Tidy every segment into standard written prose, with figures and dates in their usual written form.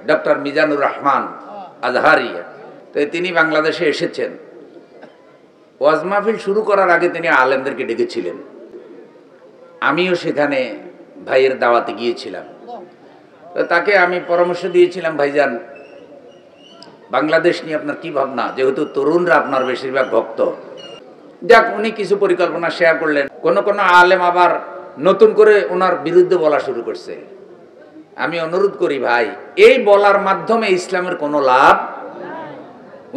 Doctor Mizanur Rahman Azhari, তো তিনি বাংলাদেশে এসেছেন। ওয়াজ মাহফিল শুরু করার আগে তিনি আলেমদেরকে ডেকেছিলেন, আমিও সেখানে ভাইয়ের দাওয়াতে গিয়েছিলাম। তো তাকে আমি পরামর্শ দিয়েছিলাম, ভাইজান বাংলাদেশ নিয়ে আপনার কি ভাবনা, যেহেতু তরুণরা আপনার বেশিরভাগ ভক্ত। যাক, উনি কিছু পরিকল্পনা শেয়ার করলেন। কোন আলেম আবার নতুন করে ওনার বিরুদ্ধে বলা শুরু করছে। আমি অনুরোধ করি ভাই, এই বলার মাধ্যমে ইসলামের কোনো লাভ।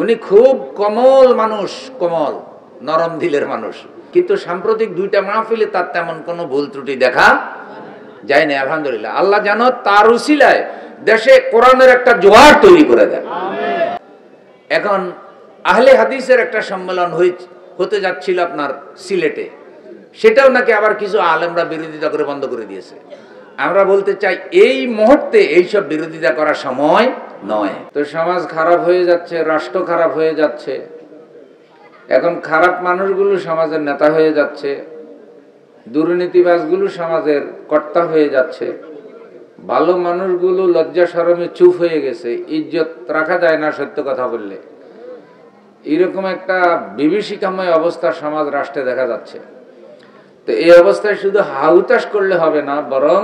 উনি খুব কোমল মানুষ, কোমল নরম দিলের মানুষ, কিন্তু সাম্প্রতিক দুইটা মাহফিলে তার তেমন কোনো ভুল ত্রুটি দেখা যায় না। আলহামদুলিল্লাহ, আল্লাহ যেন তার উসিলায় দেশে কোরআনের একটা জোয়ার তৈরি করে দেয়। এখন আহলে হাদিসের একটা সম্মেলন হতে যাচ্ছিল আপনার সিলেটে, সেটাও নাকি আবার কিছু আলেমরা বিরোধিতা করে বন্ধ করে দিয়েছে। আমরা বলতে চাই, এই মুহূর্তে এইসব বিরোধিতা করার সময় নয়। তো সমাজ খারাপ হয়ে যাচ্ছে, রাষ্ট্র খারাপ হয়ে যাচ্ছে। এখন খারাপ মানুষগুলো সমাজের নেতা হয়ে যাচ্ছে, দুর্নীতিবাজগুলো সমাজের কর্তা হয়ে যাচ্ছে, ভালো মানুষগুলো লজ্জা শরমে চুপ হয়ে গেছে, ইজ্জত রাখা যায় না সত্য কথা বললে। এরকম একটা বিভীষিকাময় অবস্থা সমাজ রাষ্ট্রে দেখা যাচ্ছে। তো এই অবস্থায় শুধু হাউতাস করলে হবে না, বরং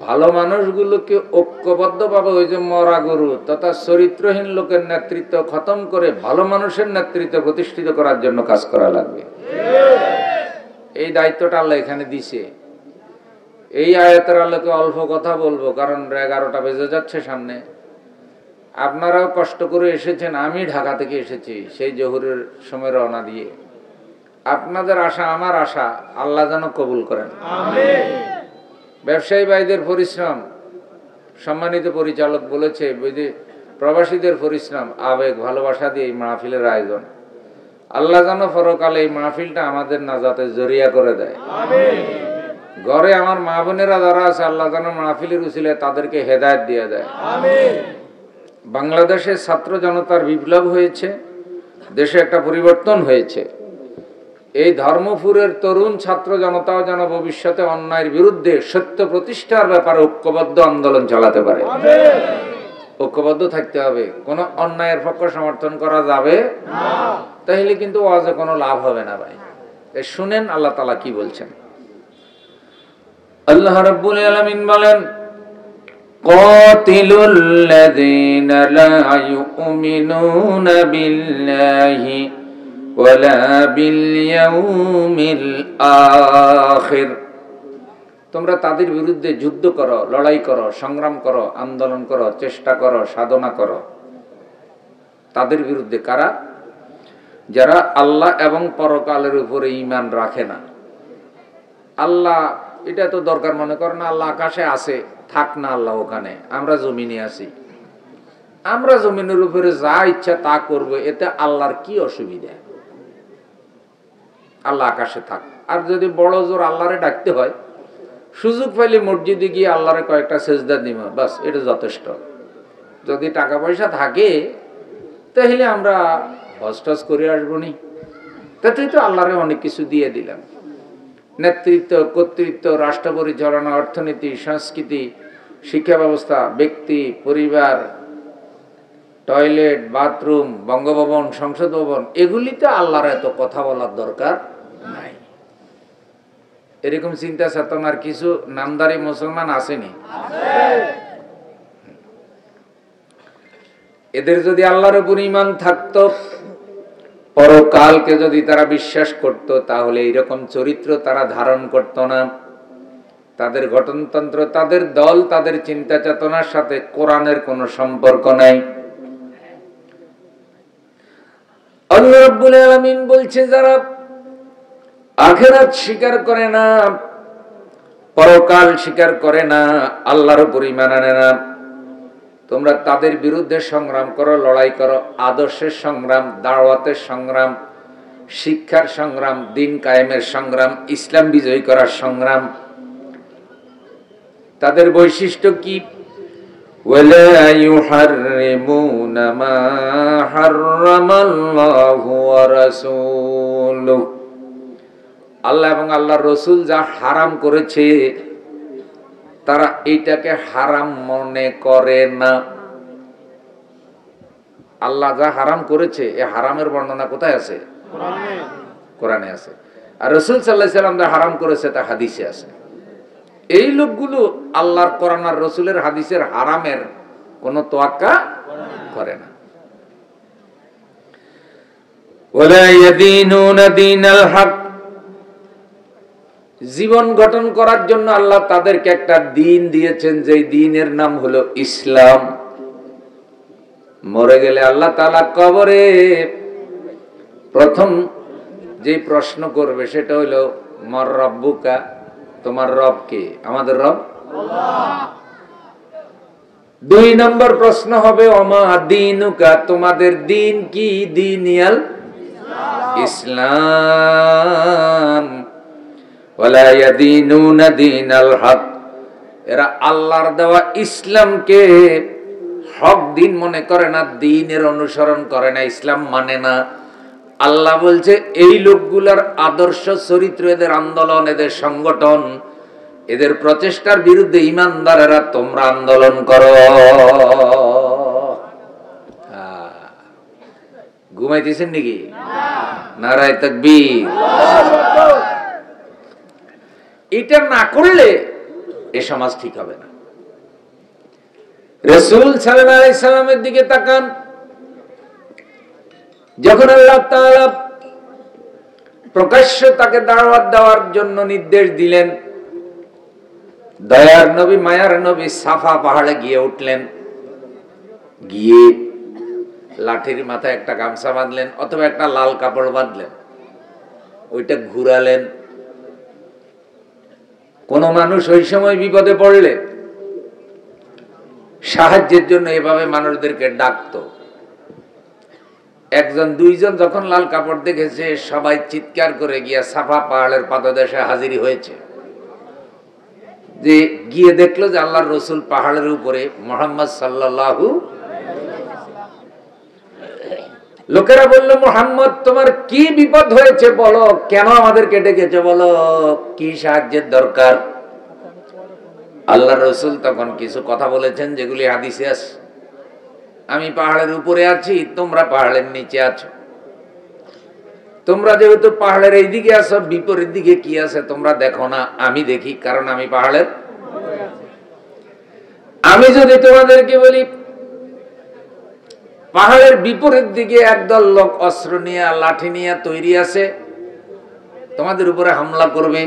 ভালো মানুষগুলোকে ঐক্যবদ্ধভাবে ওই যে মরা গরু তথা চরিত্রহীন লোকের নেতৃত্ব খতম করে ভালো মানুষের নেতৃত্ব প্রতিষ্ঠিত করার জন্য কাজ করা লাগবে। এই দায়িত্বটা আল্লাহ এখানে দিছে। এই আয়াতের আলোকে অল্প কথা বলবো, কারণ 11টা বেজে যাচ্ছে সামনে। আপনারাও কষ্ট করে এসেছেন, আমি ঢাকা থেকে এসেছি সেই জোহরের সময় রওনা দিয়ে। আপনাদের আশা আমার আশা, আল্লাহ যেন কবুল করেন। আমিন। ব্যবসায়ী ভাইদের পরিশ্রম, সম্মানিত পরিচালক বলেছে, প্রবাসীদের পরিশ্রম, আবেগ ভালোবাসা দিয়ে এই মাহফিলের আয়োজন। আল্লাহ যেন পরকালে এই মাহফিলটা আমাদের নাজাতের জরিয়া করে দেয়। আমিন। ঘরে আমার মা বোনেরা যারা আছে, আল্লাহ যেন মাহফিলের উসিলায় তাদেরকে হেদায়েত দিয়ে দেয়। আমিন। বাংলাদেশের ছাত্র জনতার বিপ্লব হয়েছে, দেশে একটা পরিবর্তন হয়েছে। এই ধর্মপুরের তরুণ ছাত্র জনতাও যেন ভবিষ্যতে অন্যায়ের বিরুদ্ধে সত্য প্রতিষ্ঠার ব্যাপারে ঐক্যবদ্ধ আন্দোলন চালাতে পারে। ঐক্যবদ্ধ থাকতে হবে, কোন অন্যায়ের পক্ষে সমর্থন করা যাবে না, তাহলে কিন্তু ওয়াজে কোনো লাভ হবে না ভাই। শুনেন আল্লাহ তাআলা কি বলছেন। আল্লাহ রাব্বুল আলামিন বলেন, কাতিলুল্লাযীনা লা ইউমিনুনা বিল্লাহি ওয়ালা বিল ইয়াউমিল আখির। তোমরা তাদের বিরুদ্ধে যুদ্ধ করো, লড়াই করো, সংগ্রাম করো, আন্দোলন করো, চেষ্টা করো, সাধনা করো। তাদের বিরুদ্ধে কারা? যারা আল্লাহ এবং পরকালের উপরে ঈমান রাখে না। আল্লাহ এটা তো দরকার মনে করে না, আল্লাহ আকাশে আছে, থাক না আল্লাহ ওখানে, আমরা জমিনে আছি, আমরা জমিনের উপরে যা ইচ্ছা তা করবো, এতে আল্লাহর কি অসুবিধা? আল্লাহ আকাশে থাক। আর যদি বড় জোর আল্লাহরে ডাকতে হয়, সুযোগ পাইলে মসজিদে গিয়ে আল্লাহরে কয়েকটা সেজদা দিব, বাস, এটা যথেষ্ট। যদি টাকা পয়সা থাকে তাহলে আমরা হজ টজ করে আসবো নি, তাতেই তো আল্লাহরে অনেক কিছু দিয়ে দিলাম। নেতৃত্ব, কর্তৃত্ব, রাষ্ট্র পরিচালনা, অর্থনীতি, সংস্কৃতি, শিক্ষা ব্যবস্থা, ব্যক্তি, পরিবার, টয়লেট, বাথরুম, বঙ্গভবন, সংসদ ভবন, এগুলিতে আল্লাহর এত কথা বলার দরকার নাই। এরকম চিন্তা চেতনার কিছু নামদারি মুসলমান আসেনি? এদের যদি আল্লাহর উপর ঈমান থাকতো, পরকালকে যদি তারা বিশ্বাস করত, তাহলে এইরকম চরিত্র তারা ধারণ করত না। তাদের গঠনতন্ত্র, তাদের দল, তাদের চিন্তা চেতনার সাথে কোরআনের কোনো সম্পর্ক নাই। আল্লাহ রাব্বুল আলামিন বলছে, যারা আখিরাত স্বীকার করে না, পরকাল স্বীকার করে না, আল্লাহর উপর ঈমান আনে না, তোমরা তাদের বিরুদ্ধে সংগ্রাম করো, লড়াই করো। আদর্শের সংগ্রাম, দাওয়াতের সংগ্রাম, শিক্ষার সংগ্রাম, দিন কায়েমের সংগ্রাম, ইসলাম বিজয়ী করার সংগ্রাম। তাদের বৈশিষ্ট্য কি? ওয়ালা ইউহাররিমুনা মা হারামাল্লাহু ওয়া রাসূলুহু। আল্লাহ এবং আল্লাহর রাসূল যা হারাম করেছে, তারা এইটাকে হারাম মনে করে না। আল্লাহ যা হারাম করেছে এই হারামের বর্ণনা কোথায় আছে? কোরআনে আছে। আর রাসূল সাল্লাল্লাহু আলাইহি ওয়াসাল্লাম যা হারাম করেছে তা হাদিসে আছে। এই লোকগুলো আল্লাহর কোরআন আর রাসূলের হাদিসের হারামের কোনো তোয়াক্কা করে না। ওয়ালা ইয়াদিনুনা দীনাল হক, জীবন গঠন করার জন্য আল্লাহ তাদেরকে একটা দিন দিয়েছেন, যেই দিনের নাম হলো ইসলাম। মরে গেলে আল্লাহ তাআলা কবরে প্রথম যে প্রশ্ন করবে সেটা হলো মার রাব্বুকা, তোমার রব কে? আমাদের রব আল্লাহ। 2 নম্বর প্রশ্ন হবে ওমা দীনুকা, তোমাদের দিন কি? দীনিয়াল ইসলাম। ওয়ালা ইয়াদিনুনা দীনাল হক, এরা আল্লাহর দেওয়া ইসলামকে হক দিন মনে করে না, দ্বীনের অনুসরণ করে না, ইসলাম মানে না। আল্লাহ বলছে এই লোকগুলোর আদর্শ চরিত্র, এদের আন্দোলন, এদের সংগঠন, এদের প্রচেষ্টার বিরুদ্ধে ঈমানদারেরা তোমরা আন্দোলন করো। ঘুমাইতেছেন নাকি? নারায়ে তাকবীর। এটা না করলে এ সমাজ ঠিক হবে না। রাসূল সাল্লাল্লাহু আলাইহি সাল্লামের দিকে তাকান, যখন আল্লাহ তাআলা প্রকাশ্য তাকে দাওয়াত দেওয়ার জন্য নির্দেশ দিলেন, দয়ার নবী, মায়ার নবী সাফা পাহাড়ে গিয়ে উঠলেন। গিয়ে লাঠির মাথায় একটা গামছা বাঁধলেন অথবা একটা লাল কাপড় বাঁধলেন, ওইটা ঘুরালেন। কোন মানুষ ওই সময় বিপদে পড়লে সাহায্যের জন্য এভাবে মানুষদেরকে ডাকতো। একজন দুইজন যখন লাল কাপড় দেখেছে, সবাই চিৎকার করে গিয়া সাফা পাহাড়ের পাদদেশে হাজির হয়েছে। যে গিয়ে দেখলো যে আল্লাহর রাসূল পাহাড়ের উপরে, মুহাম্মদ সাল্লাল্লাহু। লোকেরা বলল, মুহাম্মদ তোমার কি বিপদ হয়েছে বলো, কেন আমাদেরকে ডেকেছো বলো, কি সাহায্যের দরকার? আল্লাহর রাসূল তখন কিছু কথা বলেছেন যেগুলি হাদিসে আছে। আমি পাহাড়ের উপরে আছি, তোমরা পাহাড়ের নিচে আছো। তোমরা যেহেতু পাহাড়ের এই দিকে আছো, বিপরীত দিকে কি আছে তোমরা দেখো না, আমি দেখি, কারণ আমি পাহাড়ের। আমি যদি তোমাদেরকে বলি পাহাড়ের বিপরীত দিকে একদল লোক অস্ত্র নিয়ে, লাঠি নিয়ে তৈরি আছে, তোমাদের উপরে হামলা করবে,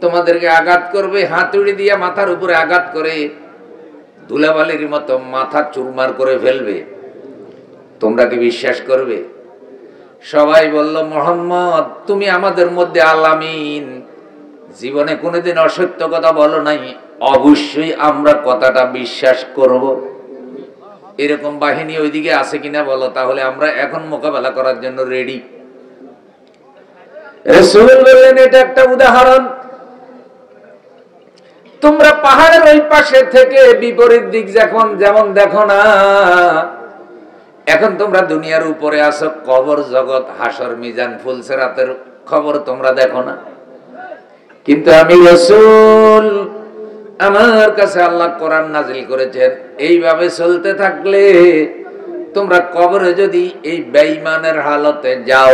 তোমাদেরকে আঘাত করবে, হাতুড়ি দিয়ে মাথার উপরে আঘাত করে ধুলাবালির মতো মাথা চুরমার করে ফেলবে, তোমরা কি বিশ্বাস করবে? সবাই বলল, মুহাম্মদ তুমি আমাদের মধ্যে আল আমিন, জীবনে কোনোদিন অসত্য কথা বলো নাই, অবশ্যই আমরা কথাটা বিশ্বাস করব। এরকম বাহিনী ওইদিকে আছে কিনা বলো, তাহলে আমরা এখন মোকাবেলা করার জন্য রেডি। রাসূল বললেন, এটা একটা উদাহরণ। তোমরা পাহাড়ের ওই পাশে থেকে বিপরীত দিক যেমন দেখো না, এখন তোমরা দুনিয়ার উপরে আছো, কবর জগৎ, হাসর, মিজান, ফুলসিরাতের খবর তোমরা দেখো না। কিন্তু আমি রাসূল, আমার কাছে আল্লাহ কোরআন নাজিল করেছেন, এইভাবে চলতে থাকলে তোমরা কবরে যদি এই বেঈমানের হালতে যাও,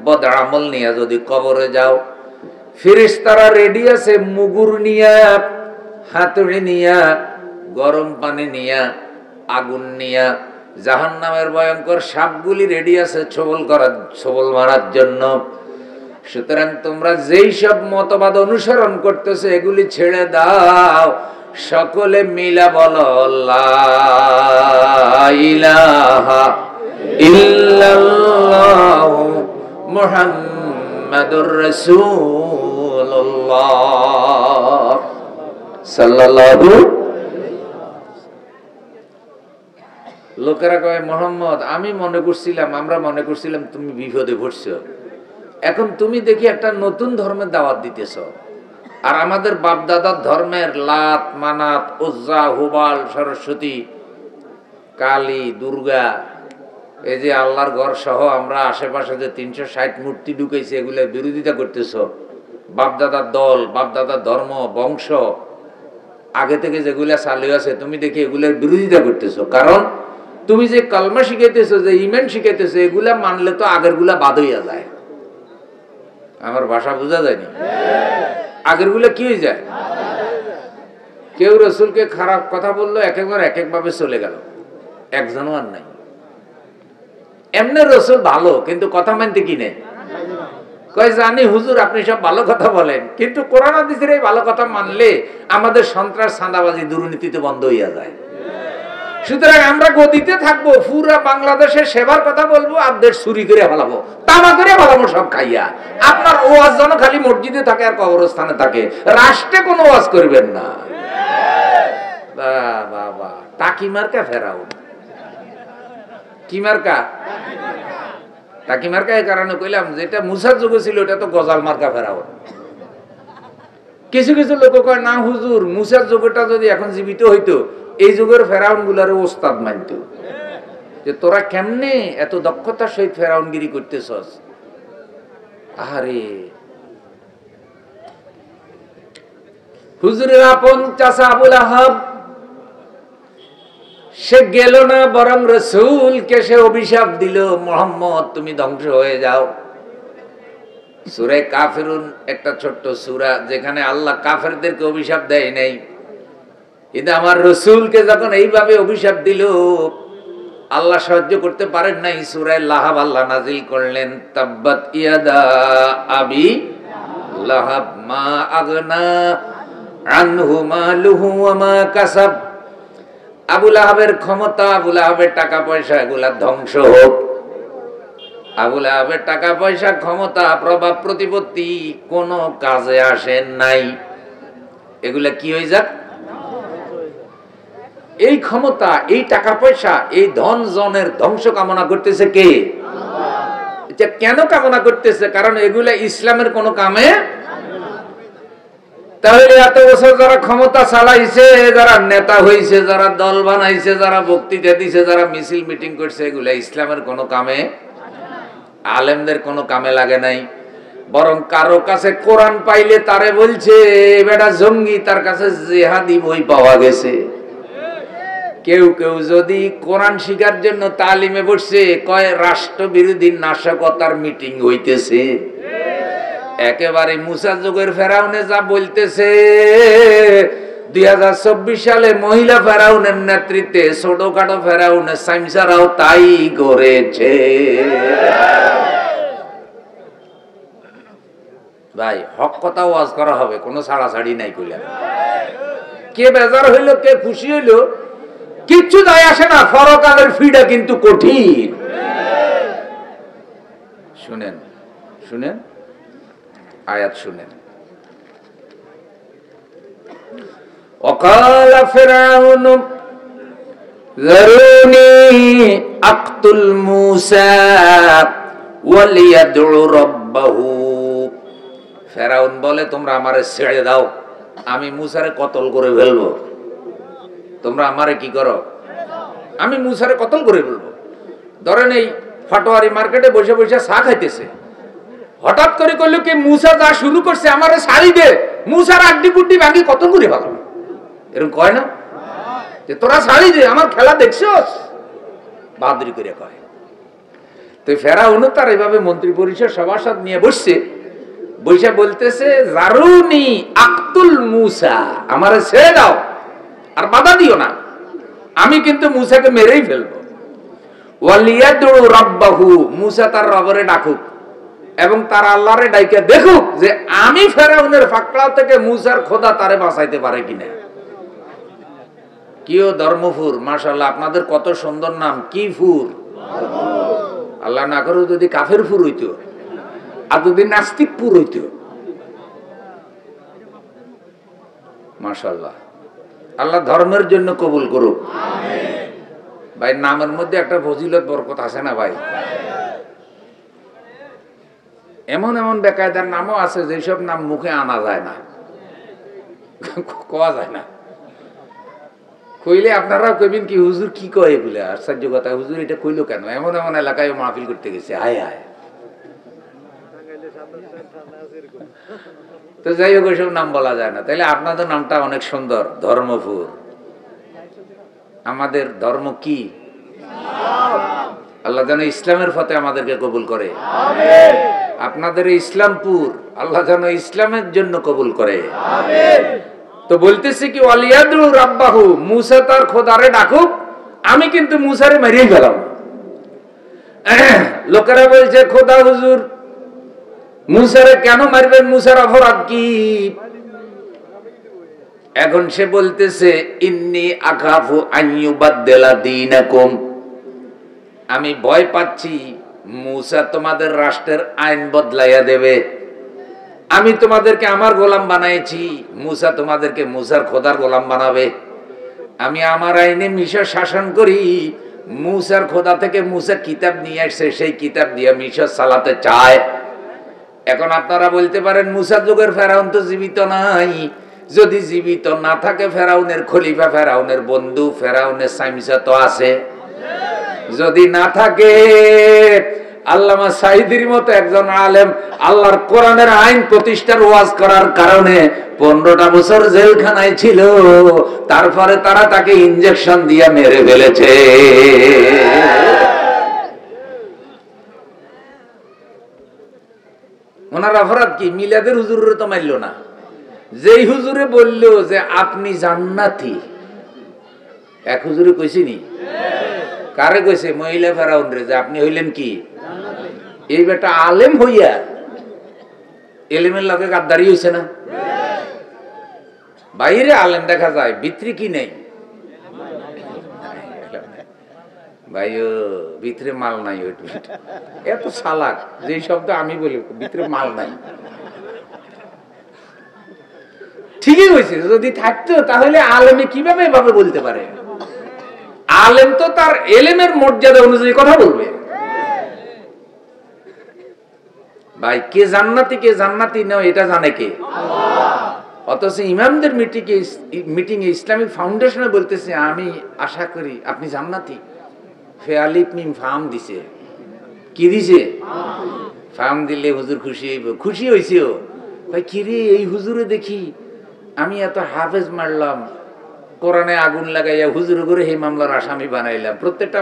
বদ আমল নিয়ে যদি কবরে যাও, ফেরেশতারা রেডি আছে মুগুর নিয়া, হাতুড়ি নিয়া, গরম পানি নিয়া, আগুন নিয়া, জাহান্নামের ভয়ঙ্কর সাপগুলি রেডি আছে ছোবল মারার জন্য। সুতরাং তোমরা যেই সব মতবাদ অনুসরণ করতেছো এগুলি ছেড়ে দাও, সকলে মিলা বলো লা ইলাহা ইল্লাল্লাহু মুহাম্মাদুর রাসূলুল্লাহ সাল্লাল্লাহু। লোকেরা কয়, মুহাম্মদ আমরা মনে করছিলাম তুমি বিপদে পড়ছো, এখন তুমি দেখি একটা নতুন ধর্মের দাওয়াত দিতেছ, আর আমাদের বাপদাদার ধর্মের লাত, মানাত, উজ্জা, হুবাল, সরস্বতী, কালী, দুর্গা, এই যে আল্লাহর ঘর সহ আমরা আশেপাশে যে 360 মূর্তি ঢুকেছে, এগুলোর বিরোধিতা করতেছ। বাপদাদার দল, বাপদাদার ধর্ম, বংশ আগে থেকে যেগুলা চালু আছে, তুমি দেখি এগুলোর বিরোধিতা করতেছ, কারণ তুমি যে কলমা শিখাইতেছো, যে ইমান শিখাইতেছো, এগুলা মানলে তো আগের গুলা বাদ হইয়া যায়। আমার ভাষা বোঝা যায়নি? আগের গুলা কি হয়ে যায়? কেউ রসুলকে খারাপ কথা বললো, এক একবার এক এক ভাবে চলে গেল, একজনও আর নাই। এমনি রসুল ভালো, কিন্তু কথা মানতে কি নেই। কয় জানি হুজুর আপনি সব ভালো কথা বলেন, কিন্তু কোরআন হাদিসের এই ভালো কথা মানলে আমাদের সন্ত্রাস, চাঁদাবাজি, দুর্নীতিতে বন্ধ হইয়া যায়। সুতরাং আমরা গদিতে থাকবো, পুরা বাংলাদেশের সেবার কথা বলবো, আর দেশ চুরি করে ফেলাবো, তামা করে ফেলাবো সব খাইয়া। আপনার ওয়াজ যেন খালি মসজিদে থাকে আর কবরস্থানে থাকে, রাষ্ট্রে কোনো ওয়াজ করবেন না। বাবা টাকি মার্কা ফেরাও, কি মার্কা? টাকি মার্কা। এই কারণে কইলাম যেটা মুসার যুগে ছিল ওটা তো গজাল মার্কা ফেরাও। কিছু কিছু লোক কয় না হুজুর, মুসার যুগটা যদি এখন জীবিত হইতো, এই যুগের ফেরাউন গুলার ওস্তাদ মানত, যে তোরা কেমনে এত দক্ষতার সহিত ফেরাউনগিরি করতেছস। আরে হুজুরের আপন চাচা আবুল আহাব, সে গেল না, বরং রাসূলকে সে অভিশাপ দিল, মুহাম্মদ তুমি ধ্বংস হয়ে যাও। সূরা কাফিরুন একটা ছোট্ট সূরা, যেখানে আল্লাহ কাফেরদেরকে অভিশাপ দেয় নাই, কিন্তু আমার রাসূলকে যখন এইভাবে অভিশাপ দিল, আল্লাহ সহ্য করতে পারেন নাই। সূরা লাহাব আল্লাহ নাজিল করলেন, তাব্বাত ইয়াদা আবি লাহাব মা আগনা আনহু মালুহু ওয়া মা কাসাব। আবু লাহাবের ক্ষমতা, আবু লাহাবের টাকা পয়সা, এগুলা ধ্বংস হোক। আবু লাহাবের টাকা পয়সা, ক্ষমতা, প্রভাব প্রতিপত্তি কোনো কাজে আসে নাই, এগুলা কি হয়ে যাক। এই ক্ষমতা, এই টাকা পয়সা, এই ধন জনের ধ্বংস কামনা করতেছে কে? এটা কেন কামনা করতেছে? কারণ এগুলা ইসলামের কোনো কামে। তাহলে এত বছর যারা ক্ষমতা চালাইছে, যারা নেতা হইছে, যারা দল বানাইছে, যারা বক্তৃতা দিছে, যারা মিছিল মিটিং করছে, এগুলা ইসলামের কোনো কামে, আলেমদের কোনো কামে লাগে নাই। বরং কারো কাছে কোরআন পাইলে তারে বলছে বেটা জঙ্গি, তার কাছে জিহাদি বই পাওয়া গেছে। কেউ কেউ যদি কোরআন শিখার জন্য তালিমে বসছে, কয় রাষ্ট্রবিরোধী নাশকতার মিটিং হইতেছে। একেবারে মুসা যুগের ফেরাউনে যা বলতেছে, 2024 সালে মহিলা ফেরাউনের নেতৃত্বে ছোটখাটো ফেরাউনের সাইমসারাও তাই করেছে। ভাই হক কথা ওয়াজ করা হবে, কোনো ছাড়াছাড়ি নাই কইলাম। কে বেজার হইলো, কে খুশি হইলো, কিচ্ছু যায় আসে না। ফরকালের ফিডা কিন্তু কঠিন। শুনেন শুনেন আয়াত শুনেন। وقال فرعون ذروني اقتل موسى وليدع ربه। ফেরাউন বলে তোমরা আমারে ছেড়ে দাও, আমি মুসারে কতল করে ফেলবো। তোমরা আমারে কি করো? আমি মুসারে কতল করে ফেলবো। ধরেন এই ফাটোয়ারি মার্কেটে বসে বসে চা খাইতেছে, হঠাৎ করে কইল কি মুসা যা শুরু করছে আমারে ছাড়ি দে, মুসার আড্ডি বুড্ডি ভাঙি কত করে ভালো, এরকম কয় না যে তোরা ছাড়ি দে, আমার খেলা দেখছস, বাদরি করে কয়। তো ফেরাউন তার এইভাবে মন্ত্রী পরিষদ সভাসদ নিয়ে বসছে, বৈশা বলতেছে জারুনি আক্তুল মুসা, আমারে ছেড়ে দাও আর বাধা দিও না, আমি কিন্তু মুসাকে মেরেই ফেলবো। ওয়ালিয়াদু রাব্বাহু, মুসা তার রবরে ডাকুক এবং তার আল্লাহরে ডাইকে দেখুক যে আমি ফেরাউনের ফাকড়া থেকে মুসার খোদা তারে বাঁচাইতে পারে কিনা। কিও ধর্মপুর, মাশাআল্লাহ আপনাদের কত সুন্দর নাম, কি ফুর। আল্লাহ না করো যদি কাফের ফুর হইতো, আর যদি নাস্তিক পুর হইতো। মাশাআল্লাহ, আল্লাহ ধর্মের জন্য কবুল করুক। ভাই নামের মধ্যে একটা ফজিলত বরকত আছে না ভাই? এমন এমন বেকায়দার নামও আছে যেসব নাম মুখে আনা যায় না, কোয়া যায় না। কইলে আপনারা কইবেন কি হুজুর কি কয় বলে, আশ্চর্য কথা, হুজুর এটা কইলো কেন? এমন এমন এলাকায় মাহফিল করতে গেছে, হায় হায়। তো যাই হোক ওইসব নাম বলা যায় না। তাইলে আপনাদের নামটা অনেক সুন্দর, ধর্মপুর। আমাদের ধর্ম কি? আল্লাহ যেন ইসলামের পথে আমাদেরকে কবুল করে। আপনাদের ইসলামপুর আল্লাহ যেন ইসলামের জন্য কবুল করে। তো বলতেছি কি, ওয়ালিয়াদু রাব্বাহু, মুসা তার খোদারে ডাকুক, আমি কিন্তু মুসারে মেরেই গেলাম। লোকেরা বলছে, খোদা হুজুর মুসারে কেন মারবেন, মুসার অপরাধ কি? এখন সে বলতেছে, ইন্নী আখাফু আন ইউবাদদিলা দীনাকুম, আমি ভয় পাচ্ছি মুসা তোমাদের রাষ্ট্রের আইন বদলাইয়া দেবে। আমি তোমাদেরকে আমার গোলাম বানাইছি, মুসা তোমাদেরকে মুসার খোদার গোলাম বানাবে। আমি আমার আইনে মিশর শাসন করি, মুসার খোদা থেকে মুসা কিতাব নিয়ে আসছে, সেই কিতাব দিয়ে মিশর চালাতে চায়। এখন আপনারা বলতে পারেন, মুসা যুগের ফেরাউন তো জীবিত নাই। যদি জীবিত না থাকে, ফেরাউনের খলিফা, ফেরাউনের বন্ধু, ফেরাউনের সাইমসা তো আছে। যদি না থাকে, আল্লামা সাইদির মতো একজন আলেম আল্লাহর কোরআনের আইন প্রতিষ্ঠার ওয়াজ করার কারণে 15টা বছর জেলখানায় ছিল, তারপরে তারা তাকে ইনজেকশন দিয়ে মেরে ফেলেছে। ওনার অপরাধ কি? মিলাদের হুজুরের তো মারল না। যেই হুজুরে বলল যে আপনি জান্নাতি, এক হুজুরে কইছিনি? কারে কইছে? মহিলা ফেরাউন রে, যে আপনি হইলেন কি? এই বেটা আলেম হইয়া এলেমের লগে গাদ্দারি হইছে না? বাইরে আলেম দেখা যায়, ভিতরে কি নেই ভাই, ভিতরে মাল নাই। এত চালাক, যে শব্দ আমি বলি, ভিতরে মাল নাই। ঠিকই হয়েছে, যদি থাকতো তাহলে আলেমে কিভাবে এভাবে বলতে পারে? আলেম তো তার এলেমের মর্যাদা অনুযায়ী কথা বলবে। ভাই, কে জান্নাতি কে জান্নাতি নয় এটা জানে কে? অথচ ইমামদের মিটিং এ ইসলামিক ফাউন্ডেশনে বলতেছে, আমি আশা করি আপনি জান্নাতি। ফেয়ালিপ মিম ফার্ম দিছে। কি দিছে? ফার্ম দিলে হুজুর খুশি হইব। খুশি হয়েছে ও। ভাই কিরে, এই হুজুরে দেখি আমি এত হাফেজ মারলাম, কোরআনে আগুন লাগাইয়া হুজুর করে এই মামলার আসামি বানাইলাম। প্রত্যেকটা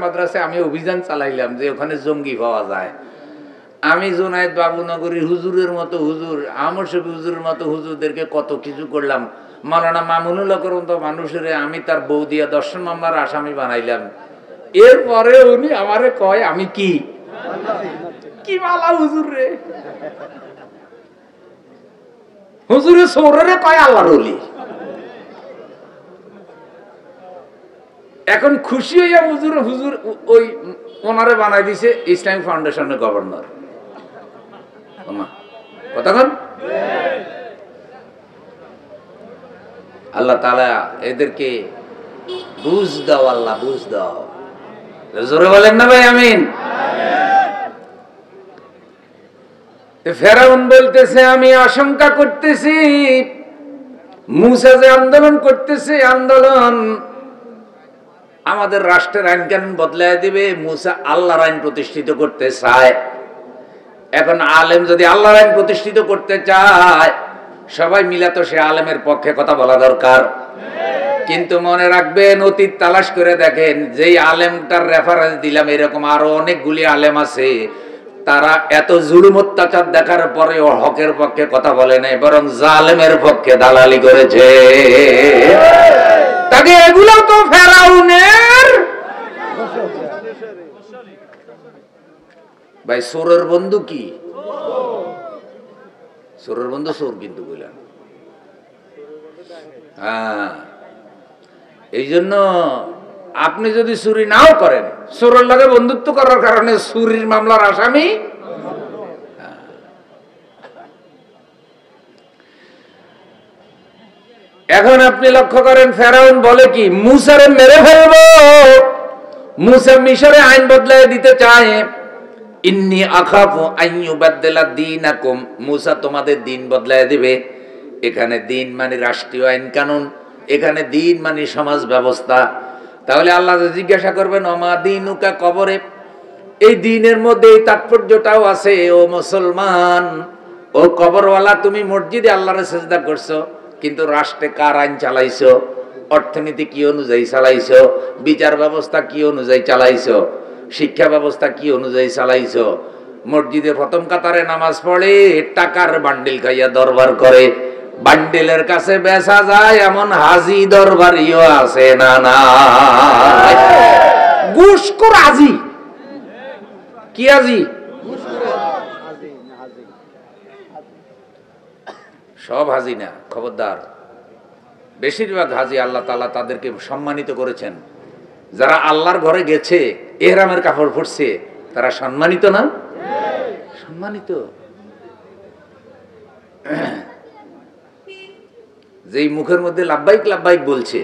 মাদ্রাসায় আমি অভিযান চালাইলাম যে ওখানে জঙ্গি পাওয়া যায়। আমি জোনায়েদ বাবুনগরীর হুজুরের মতো হুজুর, আমর শফি হুজুরের মতো হুজুরদেরকে কত কিছু করলাম। মাওলানা মামুনুল্লাহ করন্ত মানুষের আমি তার বউ দিয়া দর্শন মামলার আসামি বানাইলাম। এরপরে উনি আমারে কয় আমি কি কি মালা হুজুর রে, হুজুরে সৌরে কয় আল্লাহর ওলি। এখন খুশি হইয়া হুজুর ওই ওনারে বানাই দিছে ইসলামিক ফাউন্ডেশনের গভর্নর। কতক্ষণ আল্লাহ তাআলা এদেরকে বুঝ দাও, আল্লাহ বুঝ দাও। জোরে বলেন না ভাই আমিন। ফেরাউন বলতেছে, আমি আশঙ্কা করতেছি মুসা যে আন্দোলন করতেছে, আন্দোলন আমাদের রাষ্ট্রের আইন কানুন বদলায় দিবে। মুসা আল্লাহর আইন প্রতিষ্ঠিত করতে চায়। এখন আলেম যদি আল্লাহর আইন প্রতিষ্ঠিত করতে চায়, সবাই মিলে তো সে আলেমের পক্ষে কথা বলা দরকার। কিন্তু মনে রাখবেন, অতীত তালাশ করে দেখেন, যেই আলেমটার রেফারেন্স দিলাম এরকম আরো অনেকগুলি আলেম আছে, তারা এত জুলুম অত্যাচার দেখার পরেও হকের পক্ষে কথা বলে নাই, বরং জালেমের পক্ষে দালালি করেছে। তাকে এগুলো তো ফেরাউনের ভাই। সোরের বন্ধু কি? সোরের বন্ধু সোর কিন্তু বললেন। হ্যাঁ, এই জন্য আপনি যদি চুরি নাও করেন, চোরের লগে বন্ধুত্ব করার কারণে চুরির মামলার আসামি। এখন আপনি লক্ষ্য করেন, ফেরাউন বলে কি, মুসারে মেরে ফেলবো। মুসা মিশরে আইন বদলায় দিতে চায়। ইন্নী আখাফু আন ইউবাদদিলা দীনাকুম, মুসা তোমাদের দিন বদলায় দিবে। এখানে দিন মানে রাষ্ট্রীয় আইন কানুন, এখানে দিন মানে সমাজ ব্যবস্থা। তাহলে আল্লাহ জিজ্ঞাসা করবেন, ওমা দীনুকা, কবরে এই দিনের মধ্যে এই তাৎপর্যটাও আছে। ও মুসলমান, ও কবরওয়ালা, তুমি মসজিদে আল্লাহরে সিজদা করছো, কিন্তু রাষ্ট্রে কার আইন চালাইছো? অর্থনীতি কি অনুযায়ী চালাইছো, বিচার ব্যবস্থা কি অনুযায়ী চালাইছো, শিক্ষা ব্যবস্থা কি অনুযায়ী চালাইছো। মসজিদে প্রথম কাতারে নামাজ পড়ে টাকার বান্ডিল খাইয়া দরবার করে, বান্ডিলের কাছে বেচা যায় এমন হাজি দরবারিও আছে না? না, ঘুষখোর হাজি। কি হাজি? সব হাজি না, খবরদার। বেশিরভাগ হাজি আল্লাহ তাআলা তাদেরকে সম্মানিত করেছেন। যারা আল্লাহর ঘরে গেছে, ইহরামের কাপড় পরছে, তারা সম্মানিত না? সম্মানিত। যেই মুখের মধ্যে লাব্বাইক লাব্বাইক বলছে,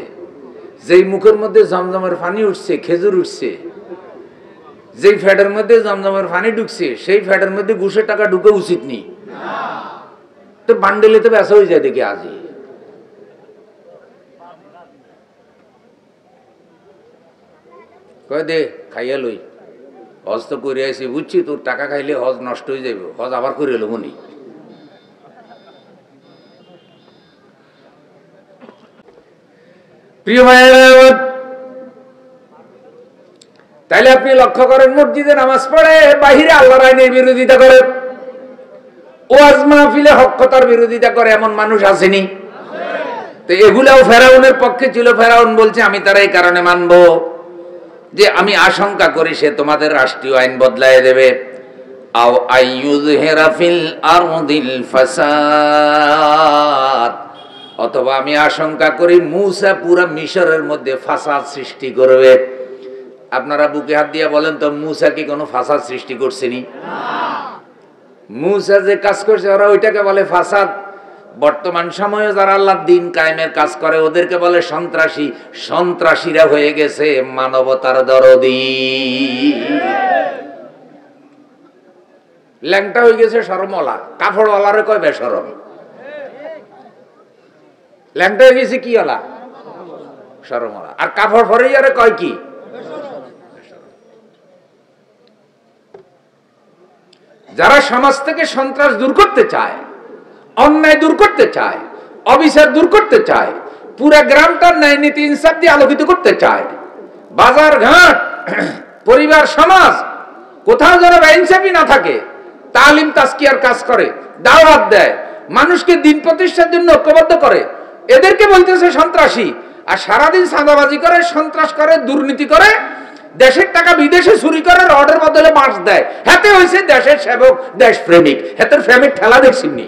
যেই মুখের মধ্যে জমজমের পানি উঠছে, খেজুর উঠছে, যেই ফ্যাটের মধ্যে জমজমের পানি ঢুকছে, সেই ফ্যাটের মধ্যে ঘুষের টাকা ঢুকে উচিত নেই। তো বান্ডেলে তো বেচা হয়ে যায় দেখি আজই। কয় দে খাইয়া লই, হজ তো করে আইসি, বুঝছি তোর টাকা খাইলে হজ নষ্ট হয়ে যাবে, হজ আবার করে এলো মনি। প্রিয় ভাইয়েরা, তাইলে আপনি লক্ষ্য করেন, মসজিদে নামাজ পড়ে, বাহিরে আল্লাহর আইনের বিরোধিতা করে, ওয়াজ মাহফিলে হক কথার বিরোধিতা করে, এমন মানুষ আসেনি? তো এগুলাও ফেরাউনের পক্ষে ছিল। ফেরাউন বলছে আমি তারা এই কারণে মানবো যে আমি আশঙ্কা করি সে তোমাদের রাষ্ট্রীয় আইন বদলায় দেবে। আও আইয়ুযহিরা ফিল আরদিল ফাসাদ, অথবা আমি আশঙ্কা করি মূসা পুরো মিশরের মধ্যে ফাসাদ সৃষ্টি করবে। আপনারা বুকে হাত দিয়ে বলেন তো, মূসা কি কোনো ফাসাদ সৃষ্টি করছেনি? মূসা যে কাজ করছে ওরা ওইটাকে বলে ফাসাদ। বর্তমান সময়ে যারা আল্লাহর দ্বীন কায়েমের কাজ করে ওদেরকে বলে সন্ত্রাসী। সন্ত্রাসীরা হয়ে গেছে মানবতার দরদি। ল্যাংটা হয়ে গেছে শরমওয়ালা, কাপড়ওয়ালারে কয় বেশরম। ল্যাংটা হয়ে গেছে কি ওলা? শরমওয়ালা। আর কাপড় পরেই আরে কয় কি? যারা সমাজ থেকে সন্ত্রাস দূর করতে চায়, অন্যায় দূর করতে চায়, অবিচার দূর করতে চায়, পুরা গ্রামটার ন্যায় নীতি ইনসাফ দিয়ে আলোকিত করতে চায়, বাজার ঘাট, পরিবার, সমাজ কোথাও যেন বেইনসাফি না থাকে, তালিম তাজকিয়ার কাজ করে, দাওয়াত দেয়, মানুষকে দিন প্রতিষ্ঠার জন্য ঐক্যবদ্ধ করে, এদেরকে বলতেছে সন্ত্রাসী। আর সারাদিন চাঁদাবাজি করে, সন্ত্রাস করে, দুর্নীতি করে, দেশের টাকা বিদেশে চুরি করে, রডের বদলে বাঁশ দেয়, হাতে হয়েছে দেশের সেবক, দেশ প্রেমিক। হাতের প্রেমিক ঠেলা দেখছিনি?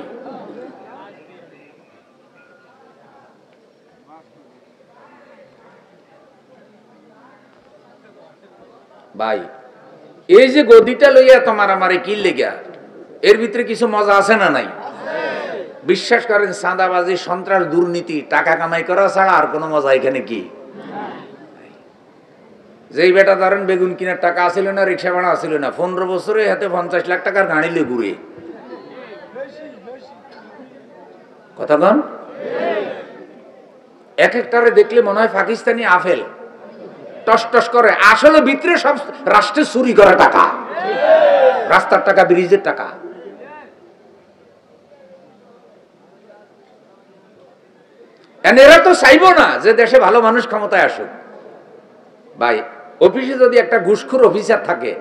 ভাই, এই যে গদিটা লইয়া তোমার আমারে কি লেগা, এর ভিতরে কিছু মজা আছে না নাই? বিশ্বাস করেন, চাঁদাবাজি, সন্ত্রাস, দুর্নীতি, টাকা কামাই করা ছাড়া আর কোনো মজা এখানে কি? যেই বেটা ধরেন বেগুন কিনার টাকা আসিল না, রিক্সা ভাড়া আসিল না, 15 বছরে হাতে 50 লাখ টাকার গাড়ি লিয়ে ঘুরে। কথা কন? এক একটারে দেখলে মনে হয় পাকিস্তানি আপেল, টস টস করে। আসলে ভিতরে সব রাষ্ট্রে চুরি করা টাকা, রাস্তার টাকা, ব্রিজের টাকা। এরা তো চাইবো না যে দেশে ভালো মানুষ ক্ষমতায় আসুক। ভাই, অফিসে যদি একটা ঘুষখোর অফিসার থাকে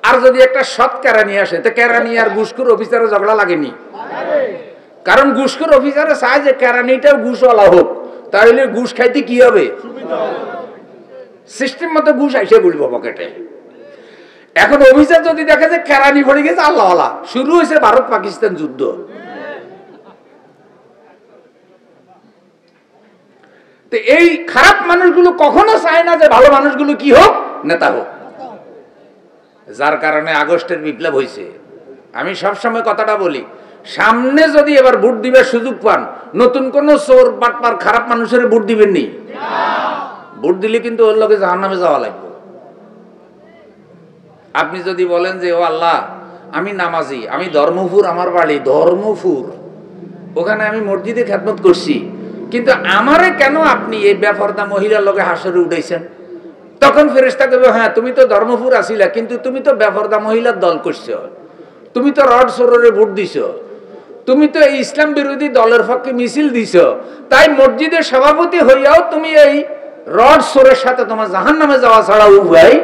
আর যদি একটা সৎ কেরানি আসে, তো কেরানি আর ঘুষখোর অফিসারের ঝগড়া লাগেনি? কারণ ঘুষখোর অফিসারে চায় যে কেরানিটাও ঘুষওয়ালা হোক, তাহলে ঘুষ খাইতে কি হবে? সিস্টেম মতো ঘুষ আইসে বলবো পকেটে। এখন অফিসার যদি দেখে যে কেরানি ভরে গেছে, আল্লাহ, শুরু হয়েছে ভারত পাকিস্তান যুদ্ধ। এই খারাপ মানুষগুলো কখনো চায় না যে ভালো মানুষগুলো কি হোক, নেতা হোক। যার কারণে আগস্টের বিপ্লব হয়েছে। আমি সবসময় কথাটা বলি, সামনে যদি এবার ভোট দিবার সুযোগ পান, নতুন কোন চোর, বাটপার, খারাপ মানুষের ভোট দিবেন নি। ভোট দিলে কিন্তু ওর লোকে জাহান্নামে যাওয়া লাগবে। আপনি যদি বলেন যে ও আল্লাহ, আমি নামাজি, আমি ধর্মপুর, আমার বাড়ি ধর্মপুর, ওখানে আমি মসজিদে খেদমত করছি, কিন্তু আমারে কেন আপনি এই বেপরদা মহিলার লোকে হাসরে উঠাইছেন? তখন ফেরেশতা কইবে, হ্যাঁ তুমি তো ধর্মপুর আসিলা, কিন্তু তুমি তো বেপরদা মহিলার দল করছো, তুমি তো রড সরোরে ভোট দিছো, তুমি তো এই ইসলাম বিরোধী দলের পক্ষে মিছিল দিছ, তাই মসজিদের সভাপতি হইয়াও তুমি এই রড সোরের সাথে তোমার জাহান্নামে যাওয়া ছাড়া উপায়